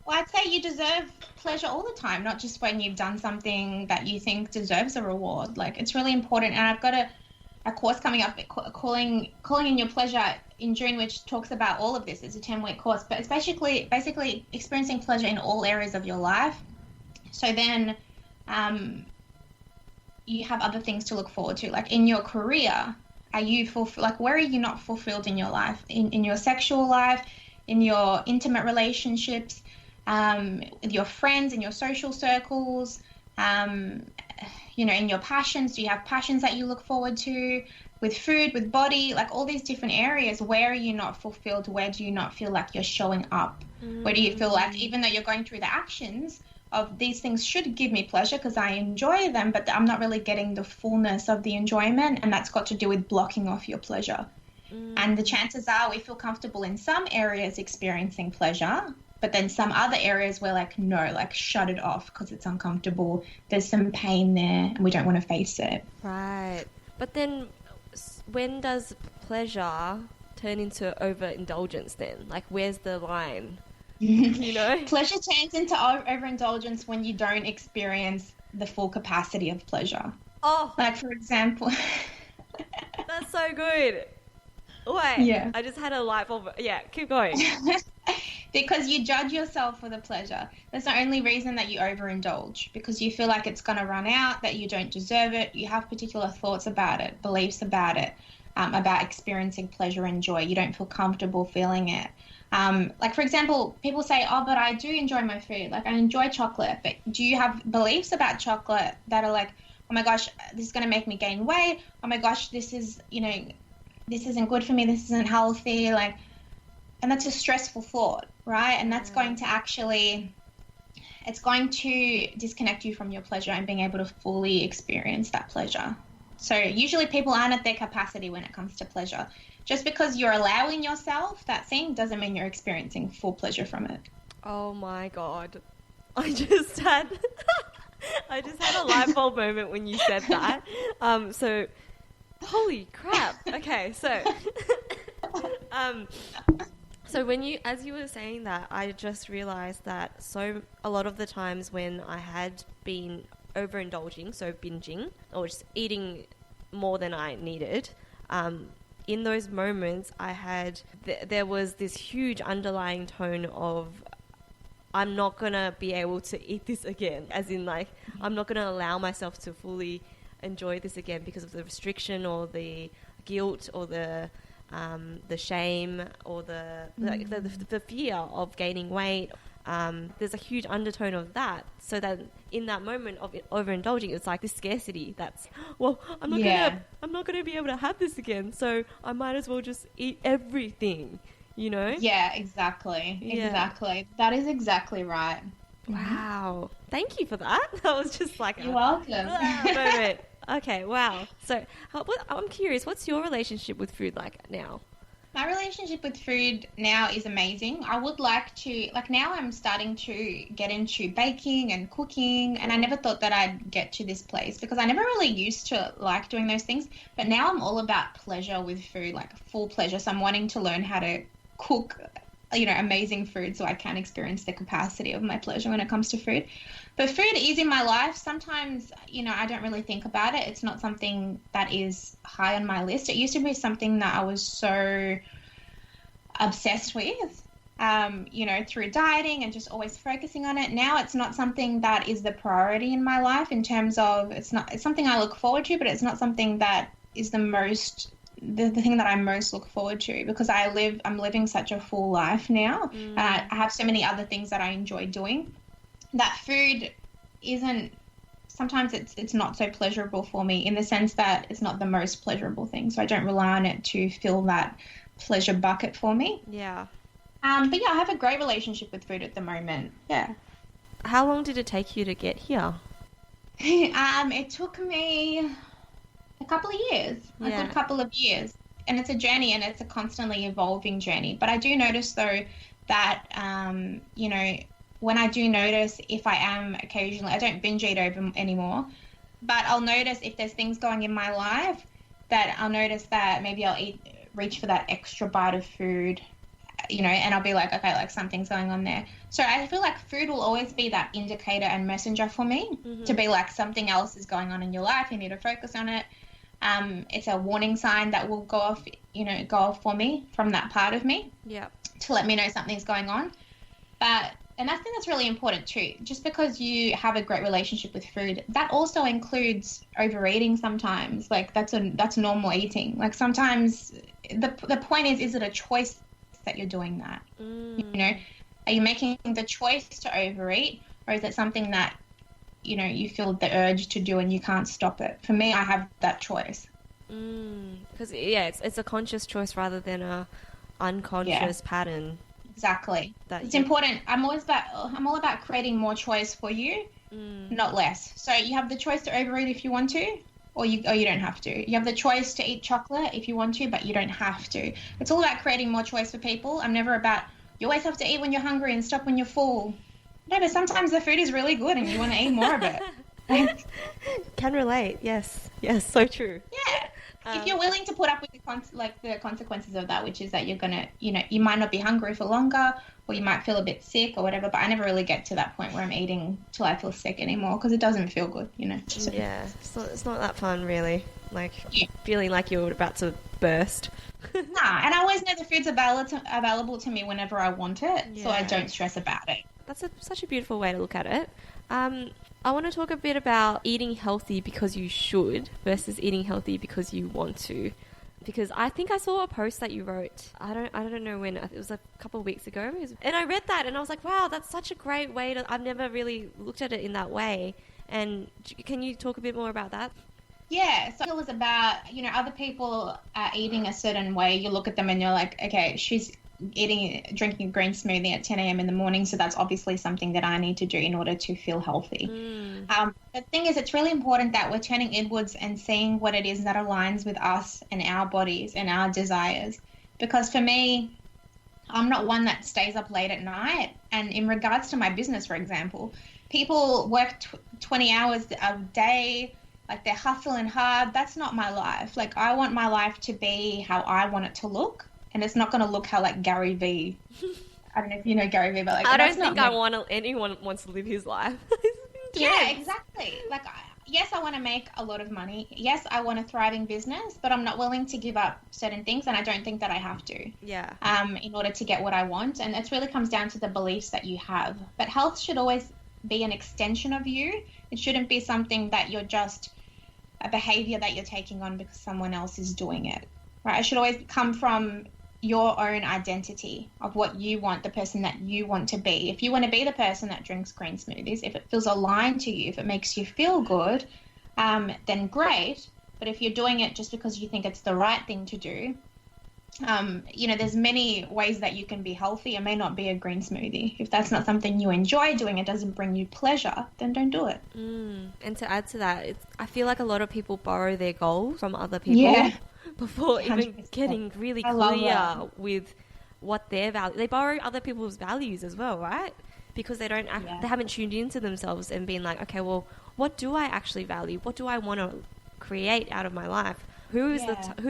Well, I'd say you deserve pleasure all the time, not just when you've done something that you think deserves a reward. Like, it's really important. And I've got a course coming up, calling in your pleasure in June, which talks about all of this. It's a 10-week course, but it's basically experiencing pleasure in all areas of your life. So then you have other things to look forward to. Like in your career, are you where are you not fulfilled in your life? In your sexual life, in your intimate relationships, with your friends, in your social circles, in your passions. Do you have passions that you look forward to? With food, with body, like all these different areas, where are you not fulfilled? Where do you not feel like you're showing up? Where do you feel like, even though you're going through the actions of these things should give me pleasure because I enjoy them, but I'm not really getting the fullness of the enjoyment, and that's got to do with blocking off your pleasure. And the chances are we feel comfortable in some areas experiencing pleasure, but then some other areas we're like, no, like shut it off because it's uncomfortable. There's some pain there and we don't want to face it. Right. But then when does pleasure turn into overindulgence then? Like, where's the line? You know? Pleasure turns into overindulgence when you don't experience the full capacity of pleasure. Oh. Like, for example... That's so good. Wait. Yeah. I just had a light bulb. Yeah, keep going. Because you judge yourself for the pleasure. That's the only reason that you overindulge, because you feel like it's going to run out, that you don't deserve it. You have particular thoughts about it, beliefs about it, about experiencing pleasure and joy. You don't feel comfortable feeling it. Like, for example, people say, oh, but I do enjoy my food. Like, I enjoy chocolate. But do you have beliefs about chocolate that are like, oh my gosh, this is going to make me gain weight. Oh my gosh, this is, this isn't good for me. This isn't healthy. Like, and that's a stressful thought, right? And that's going to it's going to disconnect you from your pleasure and being able to fully experience that pleasure. So usually people aren't at their capacity when it comes to pleasure. Just because you're allowing yourself that thing doesn't mean you're experiencing full pleasure from it. Oh my God. I just had a light bulb moment when you said that. So, holy crap. Okay, so... So as you were saying that, I just realized that a lot of the times when I had been overindulging, so binging, or just eating more than I needed, in those moments I had, there was this huge underlying tone of, I'm not going to be able to eat this again. As in, like, I'm not going to allow myself to fully enjoy this again because of the restriction or the guilt or the shame or the fear of gaining weight. There's a huge undertone of that. So that in that moment of overindulging, it's like this scarcity. That's, well, I'm not gonna be able to have this again. So I might as well just eat everything. Yeah, exactly. Yeah. Exactly. That is exactly right. Wow. Thank you for that. That was just like You're welcome. Moment. Okay, wow. So I'm curious, what's your relationship with food like now? My relationship with food now is amazing. I would like to, now I'm starting to get into baking and cooking, and I never thought that I'd get to this place because I never really used to like doing those things. But now I'm all about pleasure with food, like full pleasure. So I'm wanting to learn how to cook, amazing food so I can experience the capacity of my pleasure when it comes to food. But food is in my life. Sometimes, I don't really think about it. It's not something that is high on my list. It used to be something that I was so obsessed with, through dieting and just always focusing on it. Now it's not something that is the priority in my life in terms of it's something I look forward to, but it's not something that is the thing that I most look forward to because I'm living such a full life now. And I have so many other things that I enjoy doing. that food isn't, sometimes it's not so pleasurable for me, in the sense that it's not the most pleasurable thing. So I don't rely on it to fill that pleasure bucket for me. Yeah. But yeah, I have a great relationship with food at the moment. Yeah. How long did it take you to get here? It took me a couple of years, a good couple of years. And it's a journey, and it's a constantly evolving journey. But I do notice, though, that, you know, when I do notice, if I am occasionally, I don't binge eat over anymore, but I'll notice if there's things going in my life, that I'll notice that maybe I'll reach for that extra bite of food, you know, and I'll be like, okay, like something's going on there. So I feel like food will always be that indicator and messenger for me, to be like, something else is going on in your life. You need to focus on it. It's a warning sign that will go off for me from that part of me. Yeah. To let me know something's going on. And I think that's really important too. Just because you have a great relationship with food, that also includes overeating sometimes. Like that's normal eating. Like sometimes the point is it a choice that you're doing that? You know, are you making the choice to overeat, or is it something that, you know, you feel the urge to do and you can't stop it? For me, I have that choice. Because it's a conscious choice rather than a unconscious pattern. Exactly. It's important. I'm all about creating more choice for you, not less. So you have the choice to overeat if you want to, or you don't have to. You have the choice to eat chocolate if you want to, but you don't have to. It's all about creating more choice for people. I'm never about, you always have to eat when you're hungry and stop when you're full. No, but sometimes the food is really good and you want to eat more of it. Can relate. Yes, so true. Yeah. If you're willing to put up with the consequences of that, which is that you're gonna, you know, you might not be hungry for longer, or you might feel a bit sick or whatever. But I never really get to that point where I'm eating till I feel sick anymore, because it doesn't feel good, you know. So. Yeah, it's not that fun, really. Like feeling like you're about to burst. Nah, and I always know the food's available to me whenever I want it, so I don't stress about it. That's such a beautiful way to look at it. I want to talk a bit about eating healthy because you should versus eating healthy because you want to. Because I think I saw a post that you wrote. I don't know when. It was a couple of weeks ago. And I read that and I was like, wow, that's such a great way to... I've never really looked at it in that way. And can you talk a bit more about that? Yeah, so it was about, you know, other people are eating a certain way. You look at them and you're like, okay, she's drinking a green smoothie at 10 a.m. in the morning, so that's obviously something that I need to do in order to feel healthy. The thing is, it's really important that we're turning inwards and seeing what it is that aligns with us and our bodies and our desires. Because for me, I'm not one that stays up late at night. And in regards to my business, for example, people work 20 hours a day, like they're hustling hard. That's not my life. Like, I want my life to be how I want it to look. And it's not going to look how, like, Gary Vee. I don't know if you know Gary Vee, but like, I don't think anyone wants to live his life. Yeah, exactly. Like, yes, I want to make a lot of money. Yes, I want a thriving business, but I'm not willing to give up certain things, and I don't think that I have to. Yeah. In order to get what I want, and it really comes down to the beliefs that you have. But health should always be an extension of you. It shouldn't be something that you're just a behavior that you're taking on because someone else is doing it. Right? It should always come from your own identity of what you want, the person that you want to be. If you want to be the person that drinks green smoothies, if it feels aligned to you, if it makes you feel good, then great. But if you're doing it just because you think it's the right thing to do, you know, there's many ways that you can be healthy. It may not be a green smoothie. If that's not something you enjoy doing, it doesn't bring you pleasure, then don't do it. And to add to that, I feel like a lot of people borrow their goals from other people before 100%. Even getting really clear with what their value. They borrow other people's values as well, right? Because they don't they haven't tuned into themselves and been like, okay, well, what do I actually value? What do I want to create out of my life? Who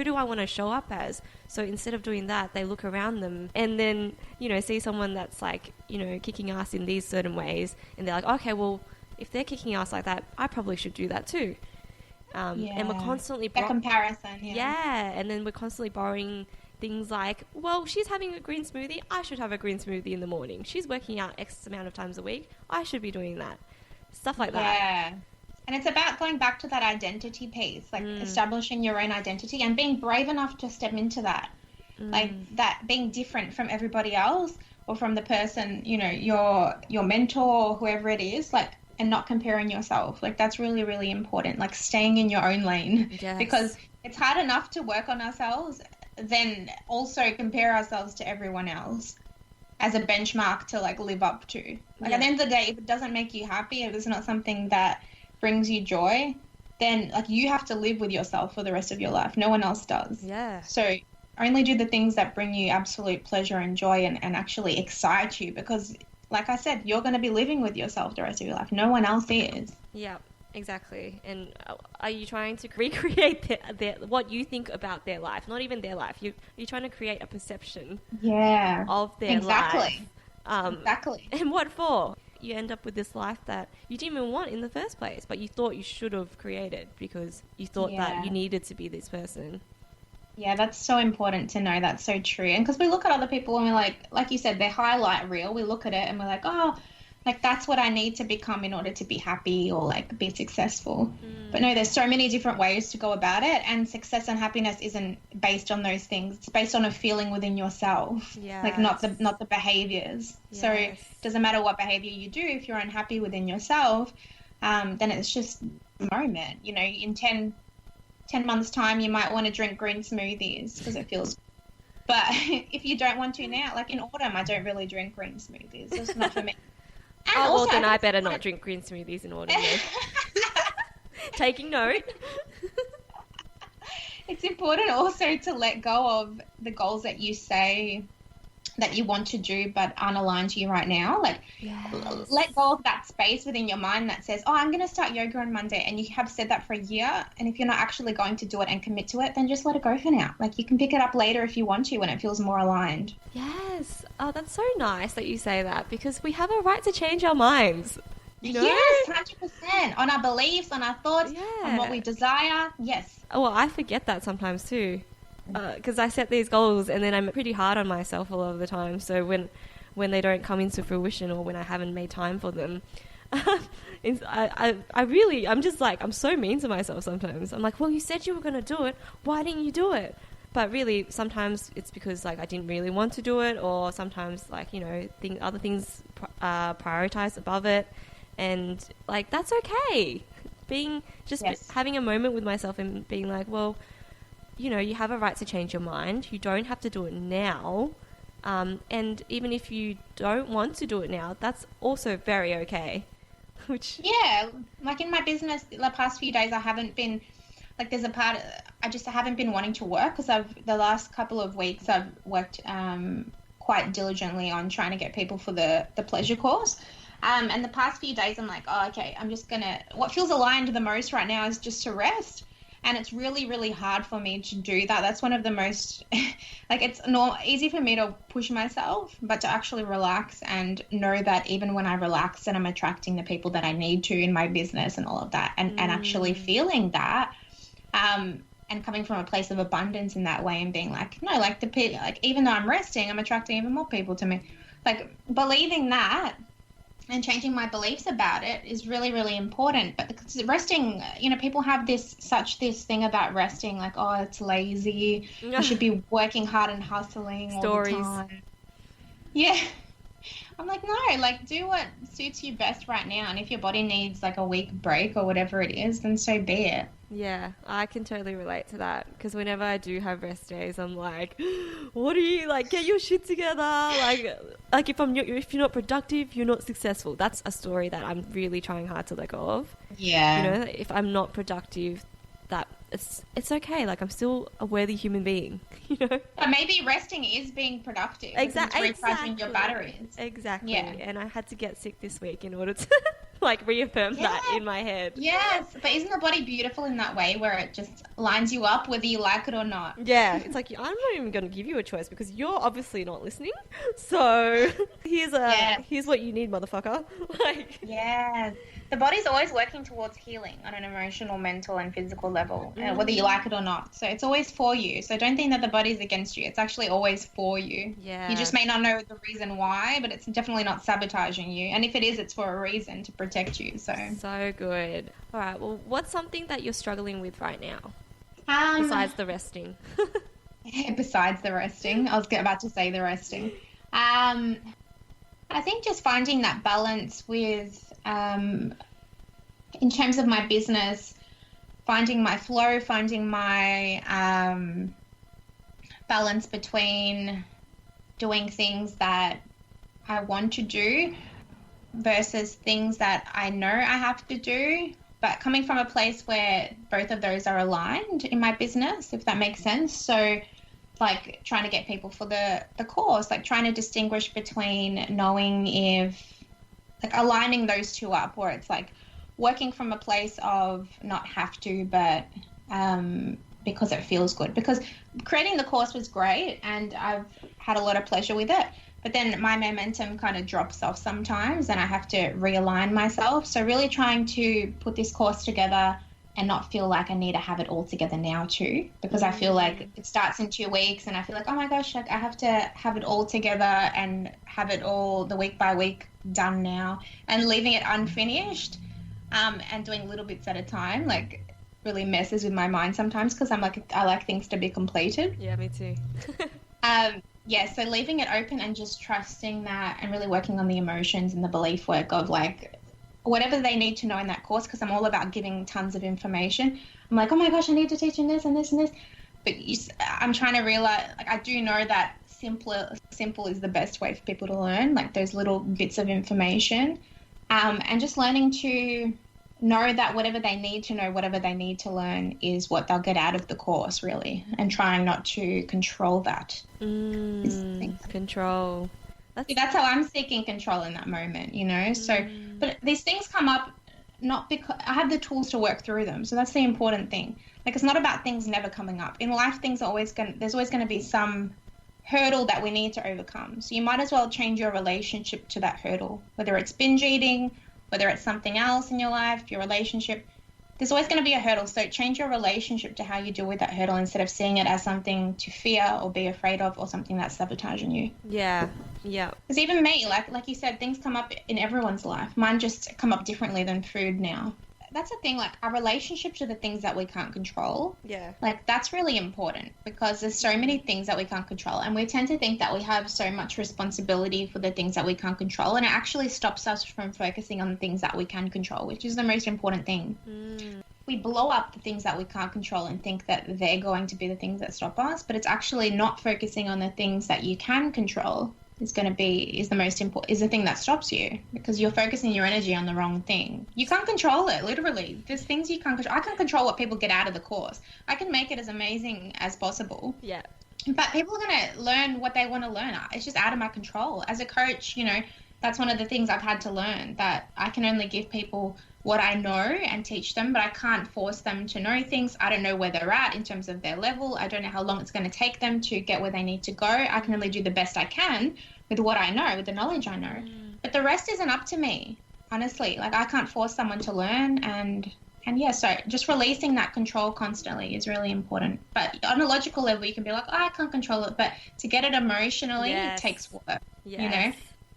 do I want to show up as? So instead of doing that, they look around them and then, you know, see someone that's like, you know, kicking ass in these certain ways, and they're like, okay, well, if they're kicking ass like that, I probably should do that too. And we're constantly comparison. And then we're constantly borrowing things like, well, she's having a green smoothie, I should have a green smoothie in the morning. She's working out X amount of times a week, I should be doing that. Stuff like that. Yeah. And it's about going back to that identity piece, like establishing your own identity and being brave enough to step into that. like that being different from everybody else or from the person, you know, your mentor or whoever it is, like, and not comparing yourself. Like, that's really, really important, like staying in your own lane. Yes. Because it's hard enough to work on ourselves, then also compare ourselves to everyone else as a benchmark to like live up to. Like, at the end of the day, if it doesn't make you happy, if it's not something that brings you joy, then like you have to live with yourself for the rest of your life. No one else does. Yeah. So only do the things that bring you absolute pleasure and joy and actually excite you, because like I said, you're going to be living with yourself the rest of your life. No one else is. Yeah, exactly. And are you trying to recreate what you think about their life? Not even their life. You're trying to create a perception of their life. Exactly. And what for? You end up with this life that you didn't even want in the first place, but you thought you should have created because you thought that you needed to be this person. Yeah, that's so important to know. That's so true. And because we look at other people and we're like you said, their highlight reel, we look at it and we're like, oh, like that's what I need to become in order to be happy or like be successful. But no, there's so many different ways to go about it. And success and happiness isn't based on those things. It's based on a feeling within yourself, like not the behaviors. Yes. So it doesn't matter what behavior you do. If you're unhappy within yourself, then it's just a moment, you know, in 10 months time, you might want to drink green smoothies because it feels, but if you don't want to now, like in autumn, I don't really drink green smoothies. It's not for me. And well, then I better not drink green smoothies in autumn. Taking note. It's important also to let go of the goals that you say that you want to do but aren't aligned to you right now. Like, let go of that space within your mind that says, oh, I'm going to start yoga on Monday, and you have said that for a year, and if you're not actually going to do it and commit to it, then just let it go for now. Like, you can pick it up later if you want to when it feels more aligned. Yes. Oh, that's so nice that you say that, because we have a right to change our minds. You know? Yes, 100%. On our beliefs, on our thoughts, on what we desire. Yes. Oh, well, I forget that sometimes too. Because I set these goals and then I'm pretty hard on myself a lot of the time. So when they don't come into fruition or when I haven't made time for them, I'm just like, I'm so mean to myself sometimes. I'm like, well, you said you were going to do it. Why didn't you do it? But really, sometimes it's because like I didn't really want to do it, or sometimes like, you know, other things prioritized above it. And like, that's okay. Having a moment with myself and being like, well, you know, you have a right to change your mind. You don't have to do it now. And even if you don't want to do it now, that's also very okay. Yeah, like in my business, the past few days, I haven't been, like there's a part, I haven't been wanting to work because the last couple of weeks I've worked quite diligently on trying to get people for the pleasure course. And the past few days, I'm like, oh, okay, I'm just going to, what feels aligned the most right now is just to rest. And it's really, really hard for me to do that. That's one of the most, like, it's not easy for me to push myself, but to actually relax and know that even when I relax, then I'm attracting the people that I need to in my business and all of that. And actually feeling that, and coming from a place of abundance in that way and being like, no, like even though I'm resting, I'm attracting even more people to me. Like, believing that and changing my beliefs about it is really, really important. But because resting, you know, people have this thing about resting, like, oh, it's lazy. You should be working hard and hustling all the time. Yeah. I'm like, no, like, do what suits you best right now. And if your body needs like a week break or whatever it is, then so be it. Yeah, I can totally relate to that, because whenever I do have rest days, I'm like, what are you, like, get your shit together. Like if you're not productive, you're not successful. That's a story that I'm really trying hard to let go of. Yeah. You know, if I'm not productive, that it's okay. Like, I'm still a worthy human being, you know? But maybe resting is being productive. Exactly. Recharging your batteries. Exactly. Yeah. And I had to get sick this week in order to like reaffirm that in my head. Yes, but isn't the body beautiful in that way where it just lines you up whether you like it or not? Yeah, it's like, I'm not even going to give you a choice because you're obviously not listening. So here's what you need, motherfucker. Like, yes. The body's always working towards healing on an emotional, mental, and physical level, whether you like it or not. So it's always for you. So don't think that the body's against you. It's actually always for you. Yeah. You just may not know the reason why, but it's definitely not sabotaging you. And if it is, it's for a reason, to protect you. So good. All right. Well, what's something that you're struggling with right now? Um, Besides the resting. Besides the resting, I was about to say the resting. I think just finding that balance with, in terms of my business, finding my flow, finding my balance between doing things that I want to do versus things that I know I have to do, but coming from a place where both of those are aligned in my business, if that makes sense. So like trying to get people for the course, like trying to distinguish between knowing if, like aligning those two up, where it's like working from a place of not have to, but because it feels good. Because creating the course was great and I've had a lot of pleasure with it. But then my momentum kind of drops off sometimes and I have to realign myself. So really trying to put this course together and not feel like I need to have it all together now too, because I feel like it starts in 2 weeks and I feel like, oh my gosh, like I have to have it all together and have it all the week by week done now, and leaving it unfinished and doing little bits at a time, like really messes with my mind sometimes, because I'm like, I like things to be completed. Yeah, me too. Yeah, so leaving it open and just trusting that, and really working on the emotions and the belief work of like whatever they need to know in that course, because I'm all about giving tons of information. I'm like, oh my gosh, I need to teach them this and this and this. But I'm trying to realize, like, I do know that simple is the best way for people to learn, like those little bits of information. And just learning to know that whatever they need to know, whatever they need to learn is what they'll get out of the course, really, and trying not to control that. Control. That's how I'm seeking control in that moment, you know. So, but these things come up not because I have the tools to work through them. So that's the important thing. Like, it's not about things never coming up. In life, things are always there's always going to be some hurdle that we need to overcome. So you might as well change your relationship to that hurdle, whether it's binge eating, whether it's something else in your life, your relationship. There's always going to be a hurdle. So change your relationship to how you deal with that hurdle, instead of seeing it as something to fear or be afraid of, or something that's sabotaging you. Yeah. Because even me, like you said, things come up in everyone's life. Mine just come up differently than food now. That's the thing, like our relationship to the things that we can't control. Yeah. Like that's really important, because there's so many things that we can't control, and we tend to think that we have so much responsibility for the things that we can't control, and it actually stops us from focusing on the things that we can control, which is the most important thing. We blow up the things that we can't control and think that they're going to be the things that stop us, but it's actually not focusing on the things that you can control is the most important, is the thing that stops you, because you're focusing your energy on the wrong thing. You can't control it, literally. There's things you can't control. I can't control what people get out of the course. I can make it as amazing as possible. Yeah. But people are going to learn what they want to learn. It's just out of my control. As a coach, you know, that's one of the things I've had to learn, that I can only give people what I know and teach them, but I can't force them to know things. I don't know where they're at in terms of their level. I don't know how long it's going to take them to get where they need to go. I can only do the best I can with what I know, with the knowledge I know. But the rest isn't up to me, honestly. Like, I can't force someone to learn, and yeah, so just releasing that control constantly is really important. But on a logical level, you can be like, oh, I can't control it. But to get it emotionally, it takes work, you know?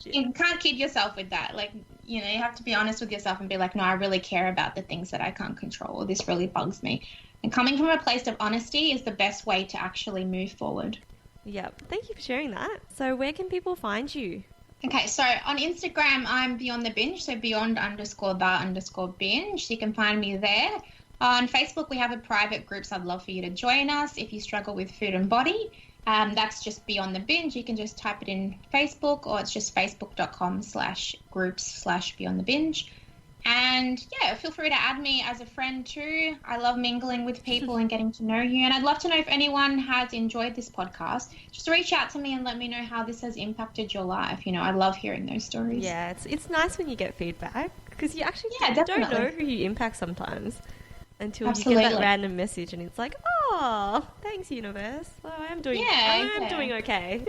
You can't kid yourself with that. Like, you know, you have to be honest with yourself and be like, no, I really care about the things that I can't control, or this really bugs me. And coming from a place of honesty is the best way to actually move forward. Yep. Thank you for sharing that. So where can people find you? Okay, so on Instagram, I'm Beyond the Binge, so beyond_the_binge. So you can find me there. On Facebook, we have a private group, so I'd love for you to join us if you struggle with food and body. That's just Beyond the Binge. You can just type it in Facebook, or it's just facebook.com/groups/Beyond the Binge. And yeah, feel free to add me as a friend too. I love mingling with people and getting to know you. And I'd love to know if anyone has enjoyed this podcast. Just reach out to me and let me know how this has impacted your life. You know, I love hearing those stories. Yeah, it's nice when you get feedback, because you actually don't know who you impact sometimes until you get that random message and it's like, oh, thanks universe. Oh, I'm doing okay.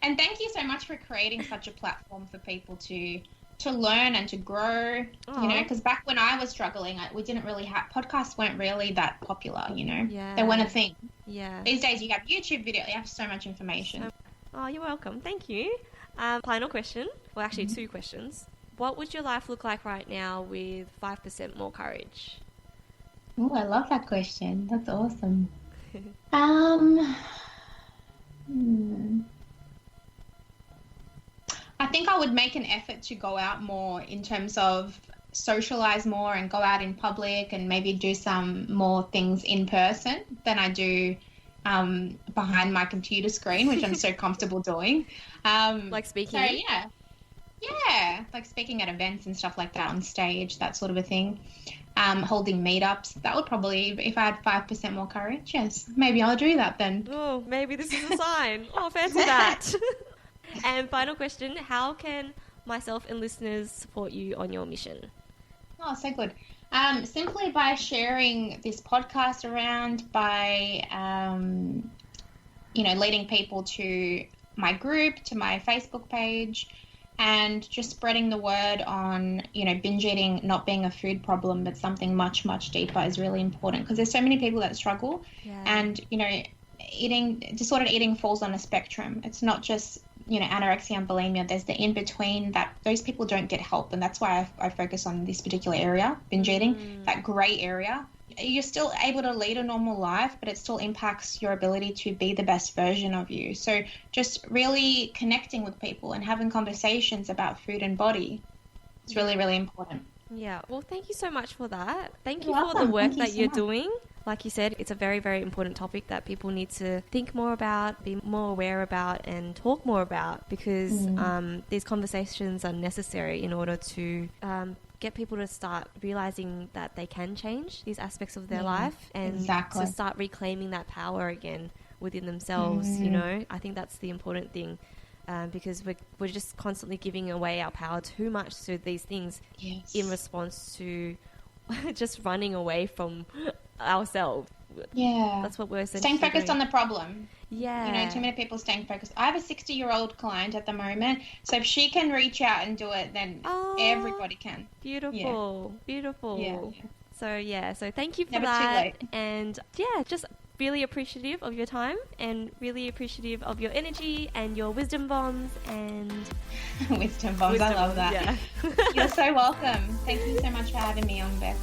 And thank you so much for creating such a platform for people to learn and to grow, you know, because back when I was struggling, we didn't really have, podcasts weren't really that popular, you know. They weren't a thing. These days you have YouTube video, you have so much information. Oh, you're welcome. Thank you. Final question, well actually 2 questions. What would your life look like right now with 5% more courage? Oh, I love that question. That's awesome. I think I would make an effort to go out more in terms of socialize more and go out in public and maybe do some more things in person than I do behind my computer screen, which I'm so comfortable doing. Like speaking? So, yeah. Yeah, like speaking at events and stuff like that on stage, that sort of a thing. Holding meetups, that would probably, if I had 5% more courage, yes, maybe I'll do that then. Oh, maybe this is a sign. Oh, fancy that. And final question, how can myself and listeners support you on your mission? Oh, so good. Simply by sharing this podcast around, by, leading people to my group, to my Facebook page, and just spreading the word on, binge eating not being a food problem, but something much, much deeper is really important, because there's so many people that struggle. Yeah. And, disordered eating falls on a spectrum. It's not just, anorexia and bulimia. There's the in-between that those people don't get help. And that's why I focus on this particular area, binge eating, that gray area. You're still able to lead a normal life, but it still impacts your ability to be the best version of you. So just really connecting with people and having conversations about food and body is really, really important. Yeah. Well, thank you so much for that. Thank you for the work that you're doing. Like you said, it's a very, very important topic that people need to think more about, be more aware about, and talk more about, because these conversations are necessary in order to get people to start realizing that they can change these aspects of their life, and to start reclaiming that power again within themselves. I think that's the important thing, because we're just constantly giving away our power too much to these things in response to just running away from ourselves. Yeah, that's what we're staying focused on the problem. Yeah, too many people staying focused. I have a 60-year-old client at the moment, so if she can reach out and do it, then everybody can. Beautiful. Yeah. So thank you for Never that. Too late. And just really appreciative of your time, and really appreciative of your energy and your wisdom bombs and wisdom bombs. I love that. Yeah. You're so welcome. Thank you so much for having me on, Beth.